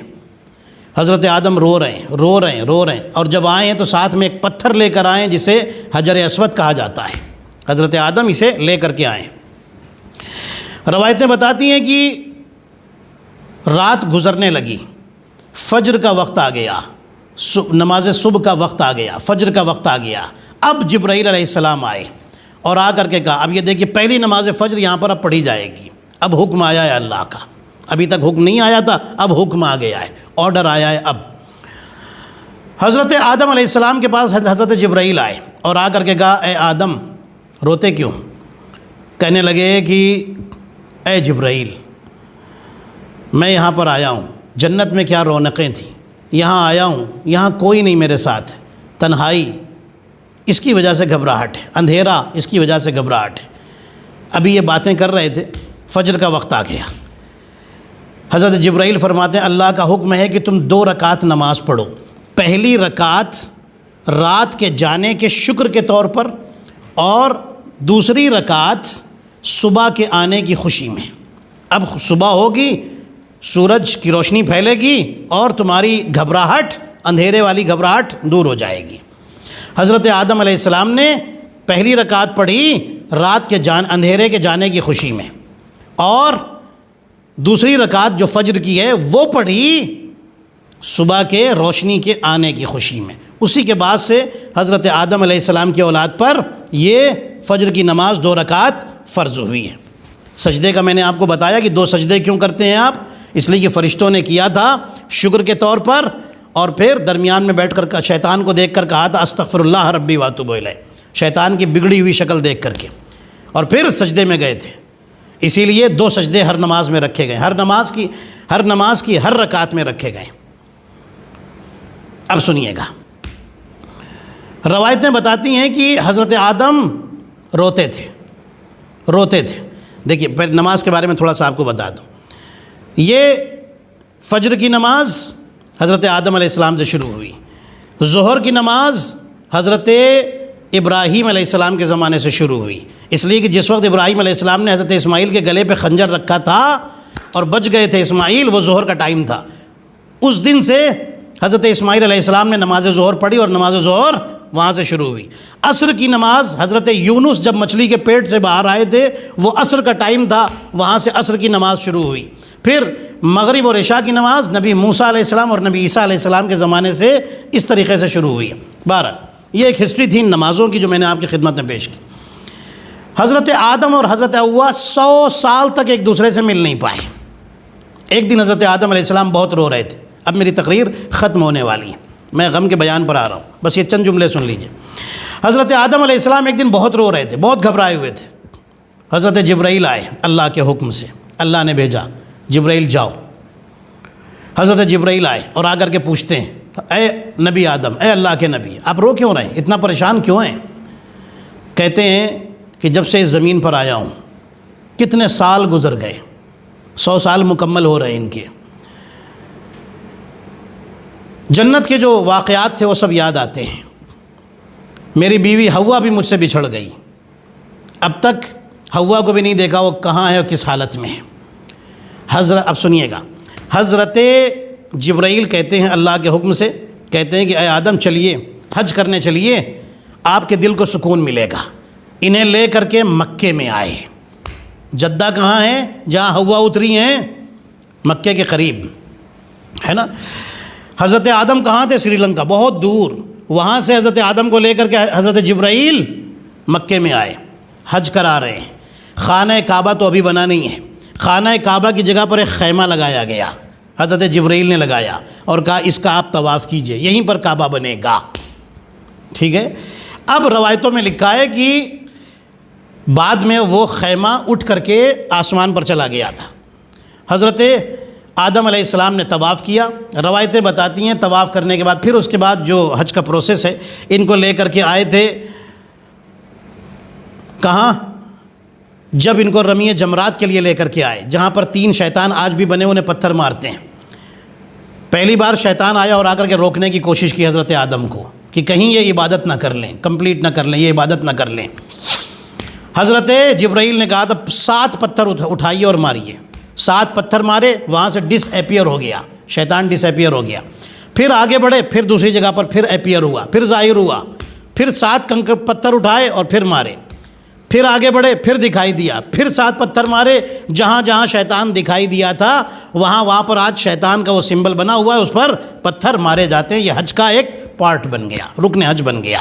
حضرت آدم رو رہے ہیں، اور جب آئے ہیں تو ساتھ میں ایک پتھر لے کر آئے جسے حجر اسود کہا جاتا ہے۔ حضرت آدم اسے لے کر کے آئے۔ روایتیں بتاتی ہیں کہ رات گزرنے لگی، فجر کا وقت آ گیا، نماز صبح کا وقت آ گیا، فجر کا وقت آ گیا۔ اب جبرائیل علیہ السلام آئے اور آ کر کے کہا، اب یہ دیکھیے پہلی نماز فجر یہاں پر اب پڑھی جائے گی، اب حکم آیا ہے اللہ کا، ابھی تک حکم نہیں آیا تھا، اب حکم آ گیا ہے، آرڈر آیا ہے۔ اب حضرت آدم علیہ السلام کے پاس حضرت جبرائیل آئے اور آ کر کے کہا، اے آدم روتے کیوں؟ کہنے لگے کہ اے جبرائیل، میں یہاں پر آیا ہوں، جنت میں کیا رونقیں تھیں، یہاں آیا ہوں، یہاں کوئی نہیں میرے ساتھ، تنہائی، اس کی وجہ سے گھبراہٹ ہے، اندھیرا، اس کی وجہ سے گھبراہٹ ہے۔ ابھی یہ باتیں کر رہے تھے، فجر کا وقت آ گیا۔ حضرت جبرائیل فرماتے ہیں اللہ کا حکم ہے کہ تم 2 رکعت نماز پڑھو۔ پہلی رکعت رات کے جانے کے شکر کے طور پر، اور دوسری رکعت صبح کے آنے کی خوشی میں۔ اب صبح ہوگی، سورج کی روشنی پھیلے گی اور تمہاری گھبراہٹ، اندھیرے والی گھبراہٹ دور ہو جائے گی۔ حضرت آدم علیہ السلام نے پہلی رکعت پڑھی رات کے اندھیرے کے جانے کی خوشی میں، اور دوسری رکعت جو فجر کی ہے وہ پڑھی صبح کے روشنی کے آنے کی خوشی میں۔ اسی کے بعد سے حضرت آدم علیہ السلام کی اولاد پر یہ فجر کی نماز 2 رکعت فرض ہوئی ہے۔ سجدے کا میں نے آپ کو بتایا کہ 2 سجدے کیوں کرتے ہیں آپ، اس لیے کہ فرشتوں نے کیا تھا شکر کے طور پر، اور پھر درمیان میں بیٹھ کر شیطان کو دیکھ کر کہا تھا استغفر اللہ ربی واتوب الیہ، شیطان کی بگڑی ہوئی شکل دیکھ کر کے، اور پھر سجدے میں گئے تھے۔ اسی لیے 2 سجدے ہر نماز میں رکھے گئے، ہر نماز کی ہر رکعت میں رکھے گئے۔ اب سنیے گا، روایتیں بتاتی ہیں کہ حضرت آدم روتے تھے۔ دیکھیے پہلے نماز کے بارے میں تھوڑا سا آپ کو بتا دوں، یہ فجر کی نماز حضرت آدم علیہ السلام سے شروع ہوئی، ظہر کی نماز حضرت ابراہیم علیہ السلام کے زمانے سے شروع ہوئی، اس لیے کہ جس وقت ابراہیم علیہ السلام نے حضرت اسماعیل کے گلے پہ خنجر رکھا تھا اور بچ گئے تھے اسماعیل، وہ ظہر کا ٹائم تھا، اس دن سے حضرت اسماعیل علیہ السلام نے نماز ظہر پڑھی اور نماز ظہر وہاں سے شروع ہوئی۔ عصر کی نماز حضرت یونس جب مچھلی کے پیٹ سے باہر آئے تھے، وہ عصر کا ٹائم تھا، وہاں سے عصر کی نماز شروع ہوئی۔ پھر مغرب اور عشاء کی نماز نبی موسیٰ علیہ السلام اور نبی عیسیٰ علیہ السلام کے زمانے سے اس طریقے سے شروع ہوئی ہے۔ 12 یہ ایک ہسٹری تھی ان نمازوں کی جو میں نے آپ کی خدمت میں پیش کی۔ حضرت آدم اور حضرت حوا 100 سال تک ایک دوسرے سے مل نہیں پائے۔ ایک دن حضرت آدم علیہ السلام بہت رو رہے تھے۔ اب میری تقریر ختم ہونے والی ہے، میں غم کے بیان پر آ رہا ہوں، بس یہ چند جملے سن لیجئے۔ حضرت آدم علیہ السلام ایک دن بہت رو رہے تھے، بہت گھبرائے ہوئے تھے۔ حضرت جبرائیل آئے اللہ کے حکم سے، اللہ نے بھیجا جبرائیل جاؤ۔ حضرت جبرائیل آئے اور آ کر کے پوچھتے ہیں اے نبی آدم، اے اللہ کے نبی، آپ رو کیوں رہے ہیں، اتنا پریشان کیوں ہیں؟ کہتے ہیں کہ جب سے اس زمین پر آیا ہوں کتنے سال گزر گئے، 100 سال مکمل ہو رہے ان کے، جنت کے جو واقعات تھے وہ سب یاد آتے ہیں، میری بیوی حوا بھی مجھ سے بچھڑ گئی، اب تک حوا کو بھی نہیں دیکھا وہ کہاں ہے اور کس حالت میں ہے۔ اب سنیے گا، حضرت جبرائیل کہتے ہیں اللہ کے حکم سے، کہتے ہیں کہ اے آدم چلیے حج کرنے چلیے، آپ کے دل کو سکون ملے گا۔ انہیں لے کر کے مکے میں آئے۔ جدہ کہاں ہے؟ جہاں حوا اتری ہیں، مکے کے قریب ہے نا۔ حضرت آدم کہاں تھے؟ سری لنکا، بہت دور، وہاں سے حضرت آدم کو لے کر کے حضرت جبرائیل مکے میں آئے، حج کرا رہے ہیں۔ خانہ کعبہ تو ابھی بنا نہیں ہے، خانہ کعبہ کی جگہ پر ایک خیمہ لگایا گیا، حضرت جبرائیل نے لگایا اور کہا اس کا آپ طواف کیجئے، یہیں پر کعبہ بنے گا، ٹھیک ہے۔ اب روایتوں میں لکھا ہے کہ بعد میں وہ خیمہ اٹھ کر کے آسمان پر چلا گیا تھا۔ حضرت آدم علیہ السلام نے طواف کیا، روایتیں بتاتی ہیں طواف کرنے کے بعد پھر اس کے بعد جو حج کا پروسیس ہے، ان کو لے کر کے آئے تھے کہاں؟ جب ان کو رمی جمرات کے لیے لے کر کے آئے، جہاں پر 3 شیطان آج بھی بنے انہیں پتھر مارتے ہیں۔ پہلی بار شیطان آیا اور آ کر کے روکنے کی کوشش کی حضرت آدم کو کہ کہیں یہ عبادت نہ کر لیں، کمپلیٹ نہ کر لیں، یہ عبادت نہ کر لیں۔ حضرت جبرائیل نے کہا تھا 7 پتھر اٹھائیے اور ماریے، 7 پتھر مارے، وہاں سے ڈس ایپیئر ہو گیا، شیطان ڈس ایپیئر ہو گیا. پھر آگے بڑھے، پھر دوسری جگہ پر پھر ایپیئر ہوا، پھر ظاہر ہوا، پھر 7 کنکر پتھر اٹھائے اور پھر مارے. پھر آگے بڑھے، پھر دکھائی دیا، پھر 7 پتھر مارے. جہاں جہاں شیطان دکھائی دیا تھا وہاں پر آج شیطان کا وہ سمبل بنا ہوا ہے، اس پر پتھر مارے جاتے ہیں. یہ حج کا ایک پارٹ بن گیا، رکن حج بن گیا.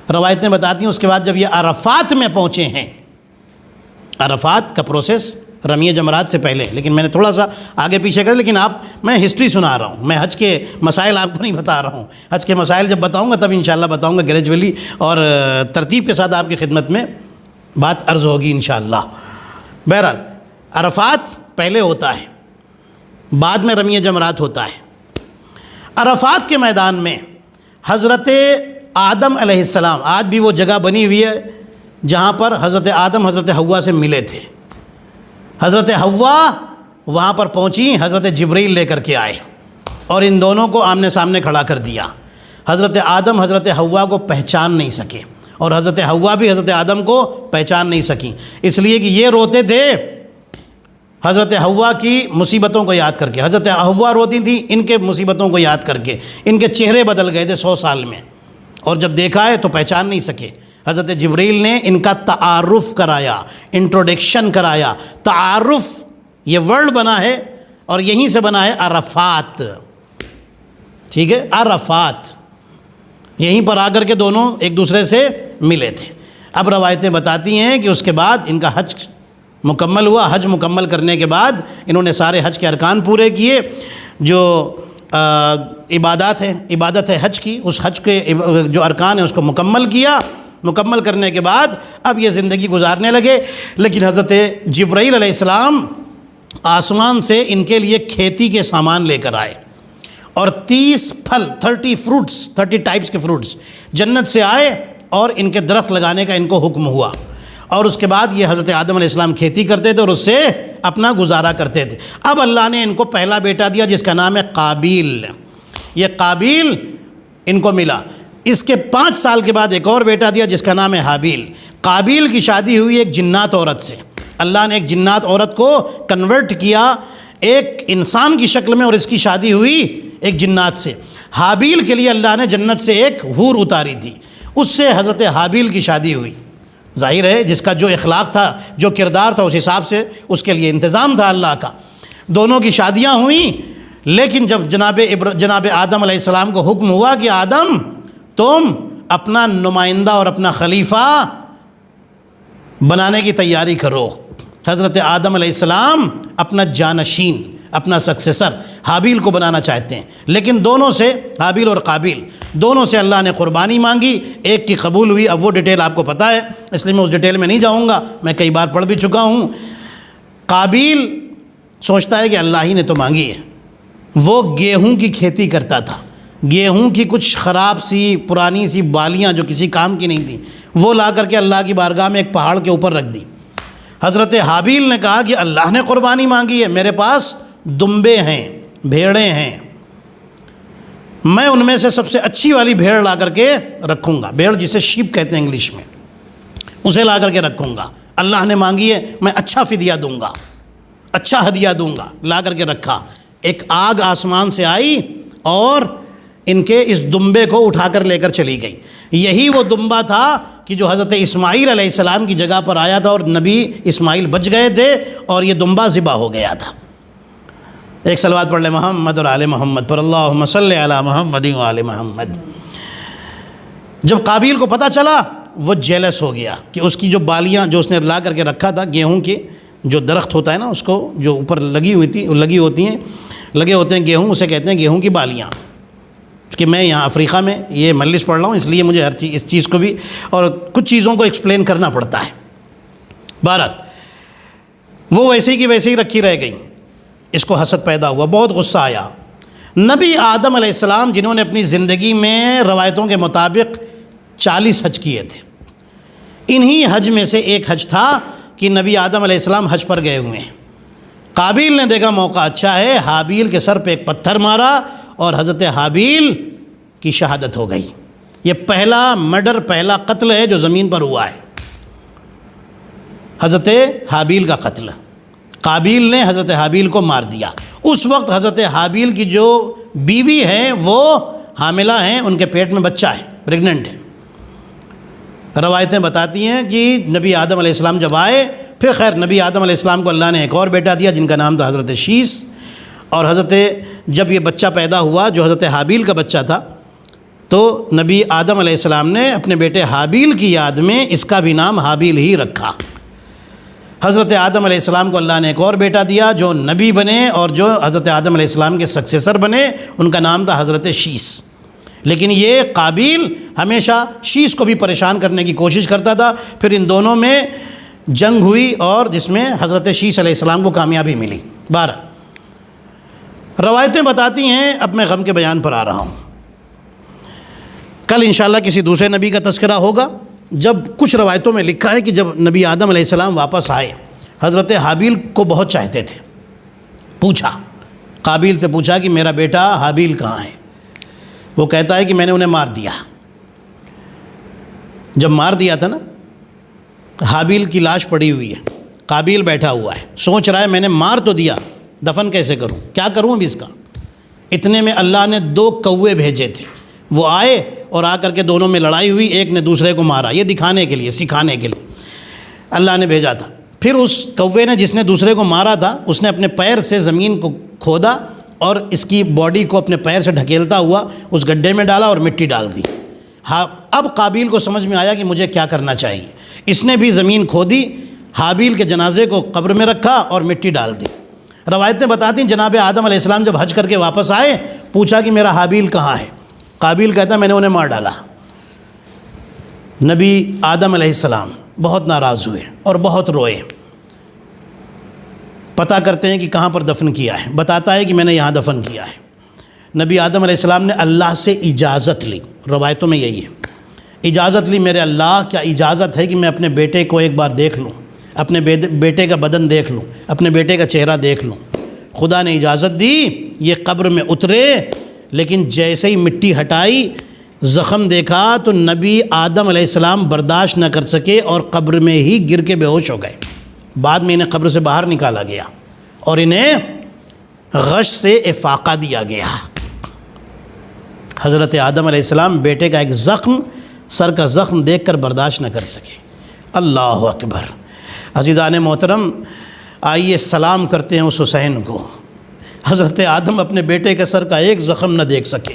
روایتیں بتاتی ہیں اس کے بعد جب یہ عرفات میں پہنچے ہیں، عرفات کا پروسیس رمی جمرات سے پہلے، لیکن میں نے تھوڑا سا آگے پیچھے کر، لیکن میں ہسٹری سنا رہا ہوں، میں حج کے مسائل آپ کو نہیں بتا رہا ہوں. حج کے مسائل جب بتاؤں گا تب انشاءاللہ بتاؤں گا گریجولی اور ترتیب کے ساتھ آپ کی خدمت میں بات عرض ہوگی انشاءاللہ. بہرحال عرفات پہلے ہوتا ہے، بعد میں رمی جمرات ہوتا ہے. عرفات کے میدان میں حضرت آدم علیہ السلام، آج بھی وہ جگہ بنی ہوئی ہے جہاں پر حضرت آدم حضرت حوا سے ملے تھے. حضرت حوا وہاں پر پہنچی، حضرت جبرائیل لے کر کے آئے اور ان دونوں کو آمنے سامنے کھڑا کر دیا. حضرت آدم حضرت حوا کو پہچان نہیں سکے اور حضرت حوا بھی حضرت آدم کو پہچان نہیں سکیں، اس لیے کہ یہ روتے تھے حضرت حوا کی مصیبتوں کو یاد کر کے. حضرت حوا روتی تھیں ان کے مصیبتوں کو یاد کر کے. ان کے چہرے بدل گئے تھے 100 سال میں، اور جب دیکھا ہے تو پہچان نہیں سکے. حضرت جبرائیل نے ان کا تعارف کرایا، انٹروڈکشن کرایا. تعارف یہ ورڈ بنا ہے اور یہیں سے بنا ہے عرفات. ٹھیک ہے، عرفات یہیں پر آ کر کے دونوں ایک دوسرے سے ملے تھے. اب روایتیں بتاتی ہیں کہ اس کے بعد ان کا حج مکمل ہوا. حج مکمل کرنے کے بعد انہوں نے سارے حج کے ارکان پورے کیے. جو عبادت ہے حج کی، اس حج کے جو ارکان ہیں اس کو مکمل کیا. مکمل کرنے کے بعد اب یہ زندگی گزارنے لگے. لیکن حضرت جبرائیل علیہ السلام آسمان سے ان کے لیے کھیتی کے سامان لے کر آئے اور 30 پھل 30 ٹائپس کے فروٹس جنت سے آئے اور ان کے درخت لگانے کا ان کو حکم ہوا. اور اس کے بعد یہ حضرت آدم علیہ السلام کھیتی کرتے تھے اور اس سے اپنا گزارا کرتے تھے. اب اللہ نے ان کو پہلا بیٹا دیا جس کا نام ہے قابیل. یہ قابیل ان کو ملا. اس کے 5 سال کے بعد ایک اور بیٹا دیا جس کا نام ہے حابیل. قابیل کی شادی ہوئی ایک جنات عورت سے. اللہ نے ایک جنات عورت کو کنورٹ کیا ایک انسان کی شکل میں اور اس کی شادی ہوئی ایک جنات سے. حابیل کے لیے اللہ نے جنت سے ایک حور اتاری تھی، اس سے حضرت حابیل کی شادی ہوئی. ظاہر ہے جس کا جو اخلاق تھا، جو کردار تھا، اس حساب سے اس کے لیے انتظام تھا اللہ کا. دونوں کی شادیاں ہوئیں. لیکن جب جناب آدم علیہ السلام کو حکم ہوا کہ آدم تم اپنا نمائندہ اور اپنا خلیفہ بنانے کی تیاری کرو. حضرت آدم علیہ السلام اپنا جانشین، اپنا سکسیسر حابیل کو بنانا چاہتے ہیں. لیکن دونوں سے، حابیل اور قابیل دونوں سے اللہ نے قربانی مانگی. ایک کی قبول ہوئی. اب وہ ڈیٹیل آپ کو پتہ ہے اس لیے میں اس ڈیٹیل میں نہیں جاؤں گا، میں کئی بار پڑھ بھی چکا ہوں. قابیل سوچتا ہے کہ اللہ ہی نے تو مانگی ہے. وہ گیہوں کی کھیتی کرتا تھا. گیہوں کی کچھ خراب سی پرانی سی بالیاں جو کسی کام کی نہیں تھیں وہ لا کر کے اللہ کی بارگاہ میں ایک پہاڑ کے اوپر رکھ دی. حضرت حابیل نے کہا کہ اللہ نے قربانی مانگی ہے، میرے پاس دمبے ہیں، بھیڑیں ہیں، میں ان میں سے سب سے اچھی والی بھیڑ لا کر کے رکھوں گا. بھیڑ جسے شیپ کہتے ہیں انگلش میں، اسے لا کر کے رکھوں گا. اللہ نے مانگی ہے، میں اچھا فدیہ دوں گا، اچھا ہدیہ دوں گا. لا کر کے رکھا. ایک آگ آسمان سے آئی اور ان کے اس دمبے کو اٹھا کر لے کر چلی گئی. یہی وہ دمبا تھا کہ جو حضرت اسماعیل علیہ السلام کی جگہ پر آیا تھا اور نبی اسماعیل بچ گئے تھے اور یہ دمبا ذبح ہو گیا تھا. ایک صلوات پڑھ لیں محمد اور آل محمد پر، اللہم صلی علی محمد و آل محمد. جب قابیل کو پتہ چلا وہ جیلس ہو گیا کہ اس کی جو بالیاں جو اس نے لا کر کے رکھا تھا، گیہوں کے جو درخت ہوتا ہے نا اس کو جو اوپر لگے ہوتے ہیں گیہوں، اسے کہتے ہیں گیہوں کی بالیاں. کہ میں یہاں افریقہ میں یہ مجلس پڑھ رہا ہوں اس لیے مجھے ہر چیز اس چیز کو بھی اور کچھ چیزوں کو ایکسپلین کرنا پڑتا ہے. بہرحال وہ ویسے ہی کی ویسے ہی رکھی رہ گئی. اس کو حسد پیدا ہوا، بہت غصہ آیا. نبی آدم علیہ السلام جنہوں نے اپنی زندگی میں روایتوں کے مطابق 40 حج کیے تھے، انہی حج میں سے ایک حج تھا کہ نبی آدم علیہ السلام حج پر گئے ہوئے ہیں. قابیل نے دیکھا موقع اچھا ہے، حابیل کے سر پہ ایک پتھر مارا اور حضرت حابیل کی شہادت ہو گئی. یہ پہلا مرڈر، پہلا قتل ہے جو زمین پر ہوا ہے، حضرت حابیل کا قتل. قابیل نے حضرت حابیل کو مار دیا۔ اس وقت حضرت حابیل کی جو بیوی ہیں وہ حاملہ ہیں، ان کے پیٹ میں بچہ ہے، پریگننٹ ہے۔ روایتیں بتاتی ہیں کہ نبی آدم علیہ السلام جب آئے، پھر خیر نبی آدم علیہ السلام کو اللہ نے ایک اور بیٹا دیا جن کا نام تھا حضرت شیس، اور جب یہ بچہ پیدا ہوا جو حضرت حابیل کا بچہ تھا، تو نبی آدم علیہ السلام نے اپنے بیٹے حابیل کی یاد میں اس کا بھی نام حابیل ہی رکھا۔ حضرت آدم علیہ السلام کو اللہ نے ایک اور بیٹا دیا جو نبی بنے اور جو حضرت آدم علیہ السلام کے سکسیسر بنے، ان کا نام تھا حضرت شیس۔ لیکن یہ قابیل ہمیشہ شیس کو بھی پریشان کرنے کی کوشش کرتا تھا، پھر ان دونوں میں جنگ ہوئی اور جس میں حضرت شیس علیہ السلام کو کامیابی ملی۔ 12 روایتیں بتاتی ہیں، اب میں غم کے بیان پر آ رہا ہوں۔ کل انشاءاللہ کسی دوسرے نبی کا تذکرہ ہوگا۔ جب کچھ روایتوں میں لکھا ہے کہ جب نبی آدم علیہ السلام واپس آئے، حضرت حابیل کو بہت چاہتے تھے، پوچھا، قابیل سے پوچھا کہ میرا بیٹا حابیل کہاں ہے؟ وہ کہتا ہے کہ میں نے انہیں مار دیا۔ جب مار دیا تھا نا، حابیل کی لاش پڑی ہوئی ہے، قابیل بیٹھا ہوا ہے، سوچ رہا ہے میں نے مار تو دیا، دفن کیسے کروں، کیا کروں اب اس کا؟ اتنے میں اللہ نے 2 کوے بھیجے تھے، وہ آئے اور آ کر کے دونوں میں لڑائی ہوئی، ایک نے دوسرے کو مارا، یہ دکھانے کے لیے، سکھانے کے لیے اللہ نے بھیجا تھا۔ پھر اس کوے نے جس نے دوسرے کو مارا تھا، اس نے اپنے پیر سے زمین کو کھودا اور اس کی باڈی کو اپنے پیر سے ڈھکیلتا ہوا اس گڈھے میں ڈالا اور مٹی ڈال دی۔ ہاں، اب قابیل کو سمجھ میں آیا کہ مجھے کیا کرنا چاہیے، اس نے بھی زمین کھودی، حابیل کے جنازے کو قبر میں رکھا اور مٹی ڈال دی۔ روایتیں بتاتی ہیں جناب آدم علیہ السلام جب حج کر کے واپس آئے، پوچھا کہ میرا حابیل کہاں ہے؟ قابیل کہتا ہے میں نے انہیں مار ڈالا۔ نبی آدم علیہ السلام بہت ناراض ہوئے اور بہت روئے۔ پتہ کرتے ہیں کہ کہاں پر دفن کیا ہے، بتاتا ہے کہ میں نے یہاں دفن کیا ہے۔ نبی آدم علیہ السلام نے اللہ سے اجازت لی، روایتوں میں یہی ہے، اجازت لی، میرے اللہ کیا اجازت ہے کہ میں اپنے بیٹے کو ایک بار دیکھ لوں، اپنے بیٹے کا بدن دیکھ لوں، اپنے بیٹے کا چہرہ دیکھ لوں۔ خدا نے اجازت دی، یہ قبر میں اترے، لیکن جیسے ہی مٹی ہٹائی، زخم دیکھا تو نبی آدم علیہ السلام برداشت نہ کر سکے اور قبر میں ہی گر کے بے ہوش ہو گئے۔ بعد میں انہیں قبر سے باہر نکالا گیا اور انہیں غش سے افاقہ دیا گیا۔ حضرت آدم علیہ السلام بیٹے کا ایک زخم، سر کا زخم دیکھ کر برداشت نہ کر سکے۔ اللہ اکبر۔ عزیزان محترم، آئیے سلام کرتے ہیں اس حسین کو۔ حضرت آدم اپنے بیٹے کے سر کا ایک زخم نہ دیکھ سکے،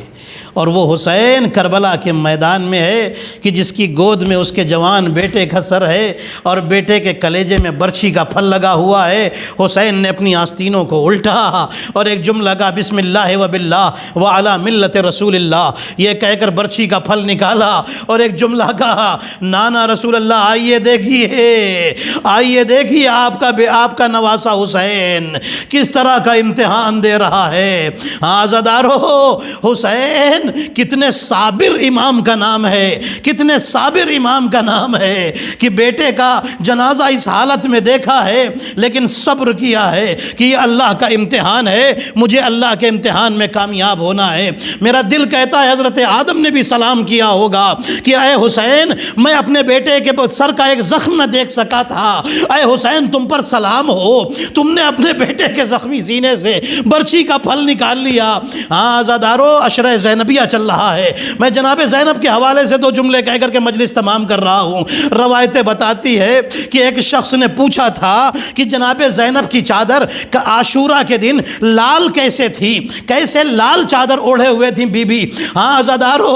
اور وہ حسین کربلا کے میدان میں ہے کہ جس کی گود میں اس کے جوان بیٹے کا سر ہے اور بیٹے کے کلیجے میں برچھی کا پھل لگا ہوا ہے۔ حسین نے اپنی آستینوں کو الٹا اور ایک جملہ کہا، بسم اللہ و باللہ و علی ملت رسول اللہ، یہ کہہ کر برچھی کا پھل نکالا اور ایک جملہ کہا، نانا رسول اللہ آئیے دیکھیے، آئیے دیکھیے آپ کا نواسا حسین کس طرح کا امتحان دے رہا ہے۔ عزادارو، حسین کتنے صابر امام کا نام ہے، کتنے صابر امام کا نام ہے کہ بیٹے کا جنازہ اس حالت میں دیکھا ہے لیکن صبر کیا ہے کہ یہ اللہ کا امتحان ہے، مجھے اللہ کے امتحان میں کامیاب ہونا ہے۔ میرا دل کہتا ہے حضرت آدم نے بھی سلام کیا ہوگا کہ اے حسین، میں اپنے بیٹے کے سر کا ایک زخم نہ دیکھ سکا تھا، اے حسین تم پر سلام ہو، تم نے اپنے بیٹے کے زخمی سینے سے برچھی کا پھل نکال لیا۔ ہاں عزادارو، عشرہ زینبیہ چل رہا ہے، میں جناب زینب کے حوالے سے 2 جملے کہہ کر کے مجلس تمام کر رہا ہوں۔ روایتیں بتاتی ہے کہ ایک شخص نے پوچھا تھا کہ جناب زینب کی چادر عاشورہ کے دن لال کیسے تھی، کیسے لال چادر اوڑھے ہوئے تھیں بی بی؟ ہاں عزادارو،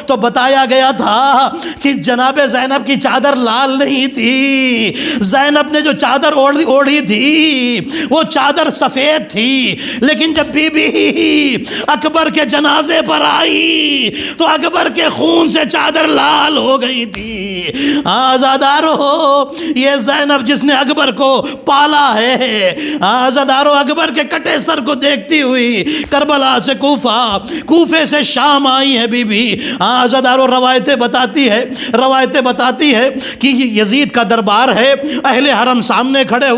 تو بتایا گیا تھا کہ جناب زینب کی چادر لال نہیں تھی، زینب نے جو چادر اوڑھی تھی وہ چادر سفید تھی، لیکن جب بی بی اکبر کے جنازے پر آئی تو اکبر کے خون سے چادر لال ہو گئی تھی۔ آزادارو، یہ زینب جس نے اکبر کو پالا ہے، آزادارو اکبر کے کٹے سر کو دیکھتی ہوئی کربلا سے کوفے سے شام آئی ہے بی بی۔ آزادارو، روایتیں بتاتی ہے کہ یزید کا دربار ہے، اہل حرم سامنے کھڑے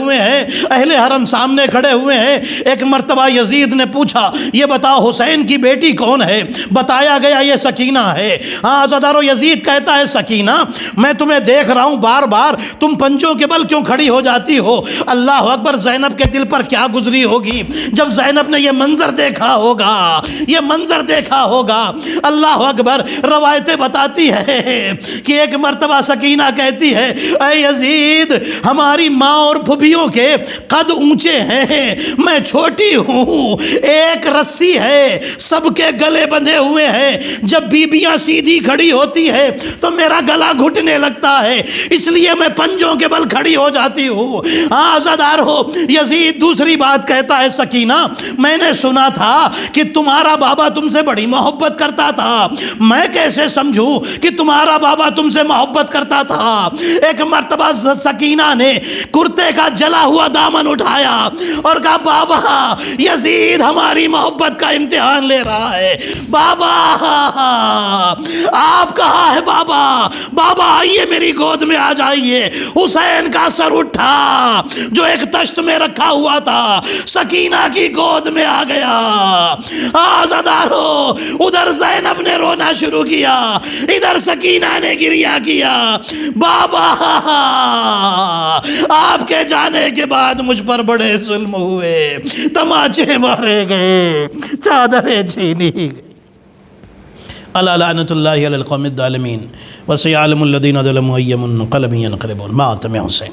ہوئے ہیں۔ ایک مرتبہ یزید نے پوچھا، یہ بتاؤ حسین کی بیٹی کون ہے؟ بتایا گیا یہ سکینہ ہے۔ ہاں عزادارو، یزید کہتا ہے سکینہ میں تمہیں دیکھ رہا ہوں بار بار تم پنجوں کے بل کیوں کھڑی ہو جاتی ہو؟ اللہ اکبر، زینب کے دل پر کیا گزری ہوگی جب زینب نے یہ منظر دیکھا ہوگا، یہ منظر دیکھا ہوگا۔ اللہ اکبر، روایتیں بتاتی ہے کہ ایک مرتبہ سکینہ کہتی ہے اے یزید، ہماری ماں اور پھوپھیوں کے قد اونچے ہیں، میں چھوٹی ہوں، ایک رسی ہے، سب کے گلے بندھے ہوئے ہیں، جب بیبیاں سیدھی کھڑی ہوتی ہے تو میرا گلا گھٹنے لگتا ہے، اس لیے میں پنجوں کے بل کھڑی ہو جاتی ہوں۔ ہاں عزادار ہو، یزید دوسری بات کہتا ہے سکینہ میں نے سنا تھا کہ تمہارا بابا تم سے بڑی محبت کرتا تھا، میں کیسے سمجھوں کہ تمہارا بابا تم سے محبت کرتا تھا؟ ایک مرتبہ سکینہ نے کرتے کا جلا ہوا دامن اٹھایا اور کہا بابا یزید ہماری محبت کا امتحان لے رہا ہے۔ بابا آپ کہاں ہے بابا؟ بابا آئیے میری گود میں آ جائیے۔ حسین کا سر اٹھا جو ایک تشت میں رکھا ہوا تھا، سکینہ کی گود میں آ گیا۔ عزادارو، ادھر زینب نے رونا شروع کیا، ادھر سکینہ نے گریہ کیا۔ بابا آپ کے جانے کے بعد مجھ پر بڑے ظلم ہوئے، تماچے مارے گئے، چادریں چھینی گئی۔ الا لعنت اللہ علی القوم الظالمین وسيعلم الذين ظلموا أي منقلب ينقلبون۔ ماتم حسین۔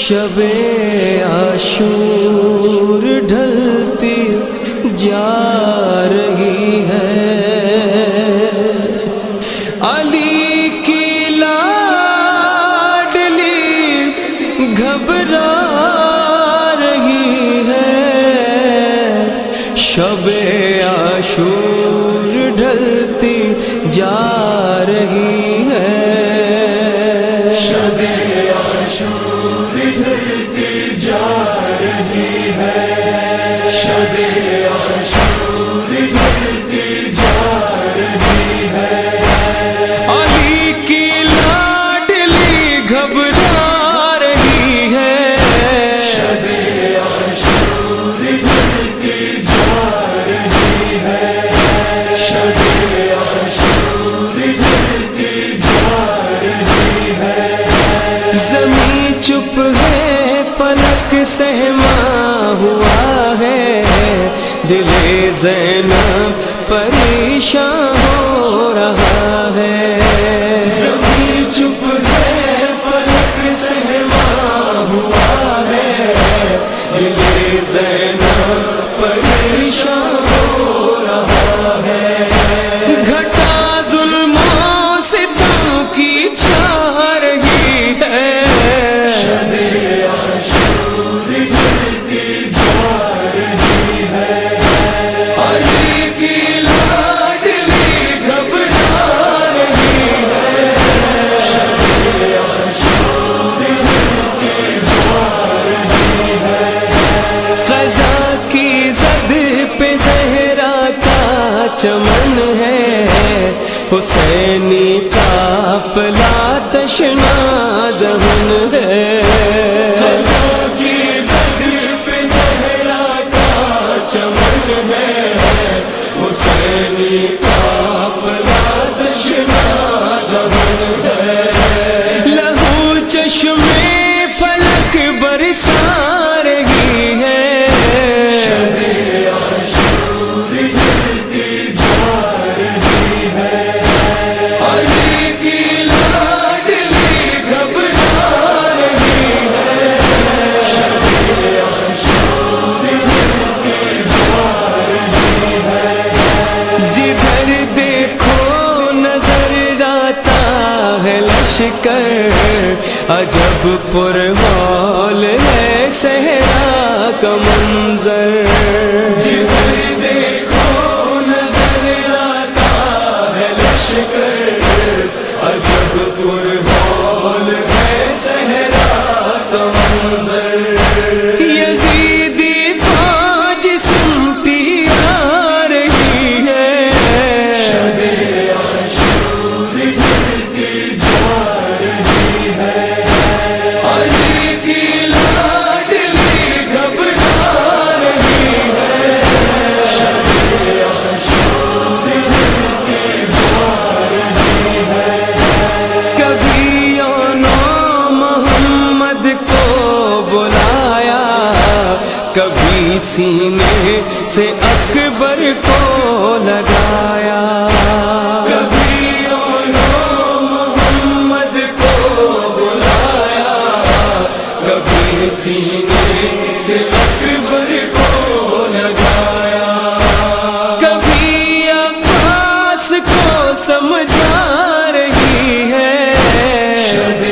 شب عاشور ڈھلتی جا رہی ہے، علی کی لاڈلی گھبرا رہی ہے، شب عاشور ڈھلتی جا رہی ہے، شب عاشور ڈھلتی جا رہی ہے، شب عاشور ڈھلتی جا رہی ہے، علی کی لاڈلی گھبرا رہی ہے، شب عاشور ڈھلتی جا رہی ہے، شب عاشور ڈھلتی جا رہی ہے، زمین چپ ہے، فلک سہما ہوا ہے، دل زینب پریشان ہو رہا ہے، زمین چپ ہے، فلک سہما ہوا ہے، دل زینب پریشان ہو رہا ہے، گھٹا ظلم و ستم کی چھا رہی ہے، شب عاشور ڈھلتی جا رہی ہے، علی کی لاڈلی گھبرا رہی ہے، شب عاشور ڈھلتی جا رہی ہے، قضا کی زد پہ زہرا کا چمن ہے، حسینی قافلہ تشنا دہن ہے، قضا کی زد پہ زہرا کا چمن ہے، حسینی قافلہ تشنا دہن ہے، لہو چشمے فلک برسا رہی ہے، شب عاشور ڈھلتی جا رہی ہے، علی کی لاڈلی گھبرا رہی ہے، شب عاشور ڈھلتی جا رہی ہے، جدھر دیکھو نظر آتا ہے لشکر، عجب پر ہول ہے منظر جدھر دیکھو نظر آتا ہے لشکر عجب پرہول ہے صحرا کا منظر یزیدی فوج سمٹی آ رہی ہے شب عاشور ڈھلتی جا رہی ہے علی کی لاڈلی گھبرا رہی ہے شب عاشور ڈھلتی جا رہی ہے کبھی یونو محمد کو بلایا کبھی سینے سے اکبر کو لگایا کبھی یونو محمد کو بلایا کبھی سینے سے اکبر کو لگایا کبھی عباس کو سمجھا رہی ہے شب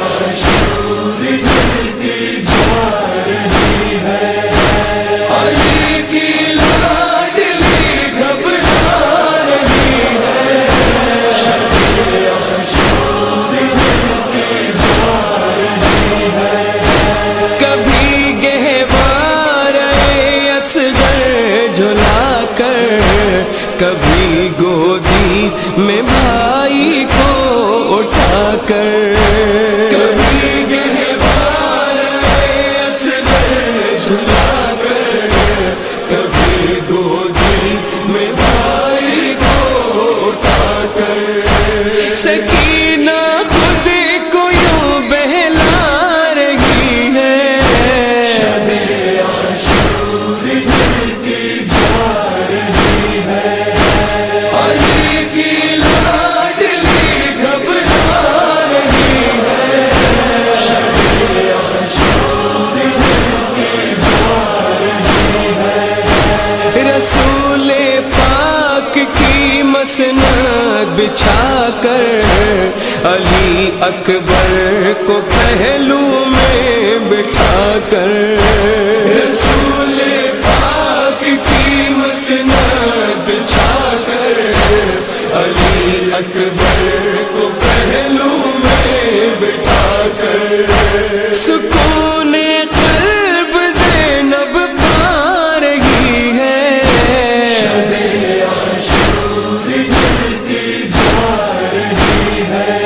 عاشور ڈھلتی جا رہی ہے علی کی لاڈلی گھبرا رہی ہے شب عاشور ڈھلتی جا رہی ہے کبھی گہوار اصغر جھلا کر کبھی گودی میں بھائی کو اٹھا کر کبھی گہوار اصغر جھلا کر کبھی گودی میں بھائی کو اٹھا کر سکینہ خود کو یوں بہلا رہی ہے شب عاشور ڈھلتی جا رہی ہے علی کی لاڈلی گھبرا رہی ہے شب عاشور ڈھلتی جا رہی ہے رسول پاک کی مسند بچھا کر علی اکبر کو پہلو میں بٹھا کر رسول پاک کی مسند بچھا کر علی اکبر کو پہلو میں بٹھا کر سکون قلب زینب پا رہی ہے شب عاشور ڈھلتی جا رہی ہے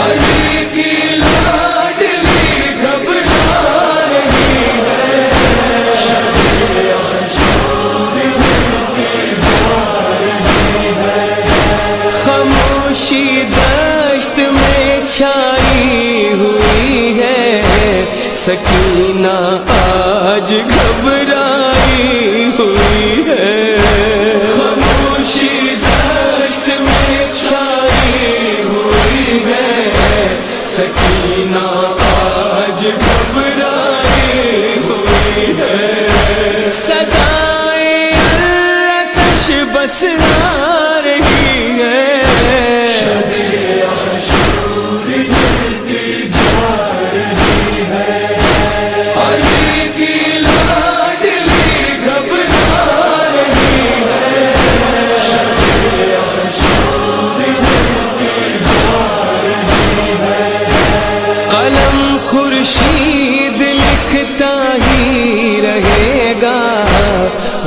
علی کی لاڈلی گھبرا رہی ہے شب عاشور ڈھلتی جا رہی ہے خاموشی دشت میں چھائی ہوئی ہے سکینہ آج گھبرائی ہوئی ہے خاموشی دشت میں چھائی ہوئی ہے سکینہ آج گھبرائی ہوئی ہے صدائیں آتش بس آ رہی ہے شب عاشور ڈھلتی جا رہی ہے علی کی لاڈلی گھبرا رہی ہے شب عاشور ڈھلتی جا رہی ہے قلم خورشید لکھتا ہی رہے گا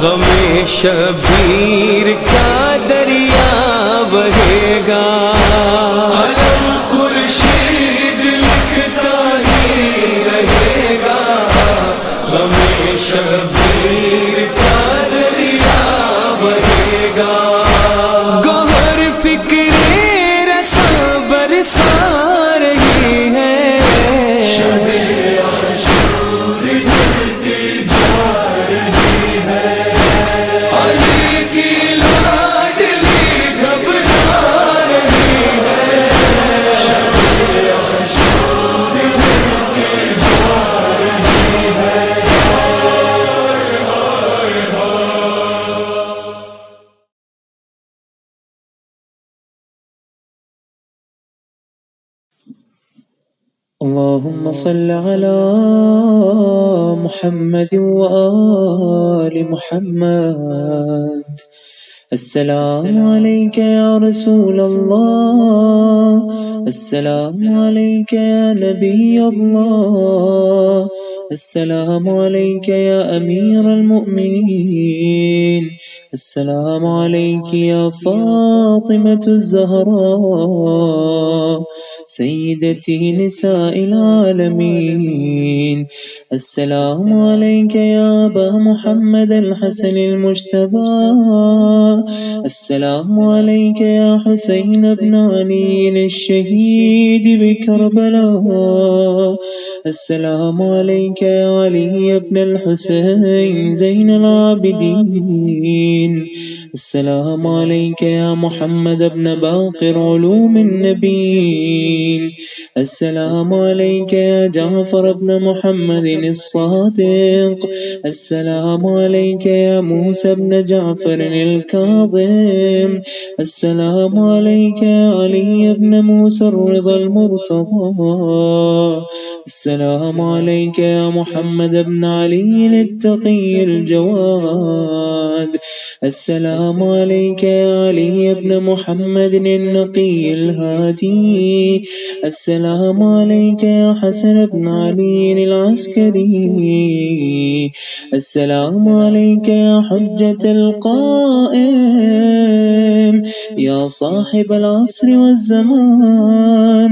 غم شبیر کا دریا بہے گا قلم خورشید لکھتا ہی رہے گا غم شبیر کا دریا بہے گا گوہر فکر رسا برسا رہی ہے شب عاشور ڈھلتی جا رہی ہے علی کی لاڈلی گھبرا رہی ہے شب عاشور ڈھلتی جا رہی ہے اللهم صل على محمد وآل محمد. السلام عليك يا رسول الله، السلام عليك يا نبي الله، السلام عليك يا أمير المؤمنين، السلام عليك يا فاطمة الزهراء سيدتي نساء العالمين. السلام عليك يا أبا محمد الحسن المجتبى، السلام عليك يا حسين بن علي الشهيد بكربلاء، السلام عليك يا علي بن الحسين زين العابدين، السلام عليك يا محمد بن باقر علوم النبيين، السلام عليك يا جعفر بن محمد الصادق، السلام عليك يا موسى بن جعفر الكاظم، السلام عليك يا علي بن موسى الرضا المرتضى، السلام عليك يا محمد بن علي التقي الجواد، السلام عليك يا علي بن محمد النقي الهادي، السلام عليك يا حسن بن علي العسكري، السلام عليك يا حجة القائم، يا صاحب العصر والزمان،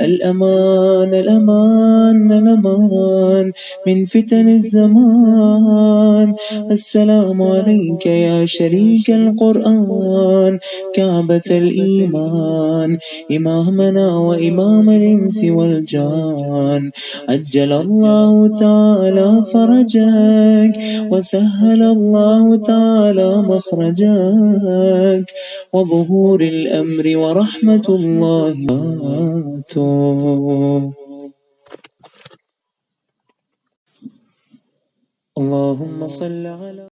الأمان الأمان الأمان من فتن الزمان، السلام عليك يا شريك القرآن، كعبة الإيمان، إمامنا وإمام الإنس والجان، عجل الله تعالى فرجك وسهل الله تعالى مخرجك، وظهور الأمر ورحمة الله وبركاته. اللهم صل على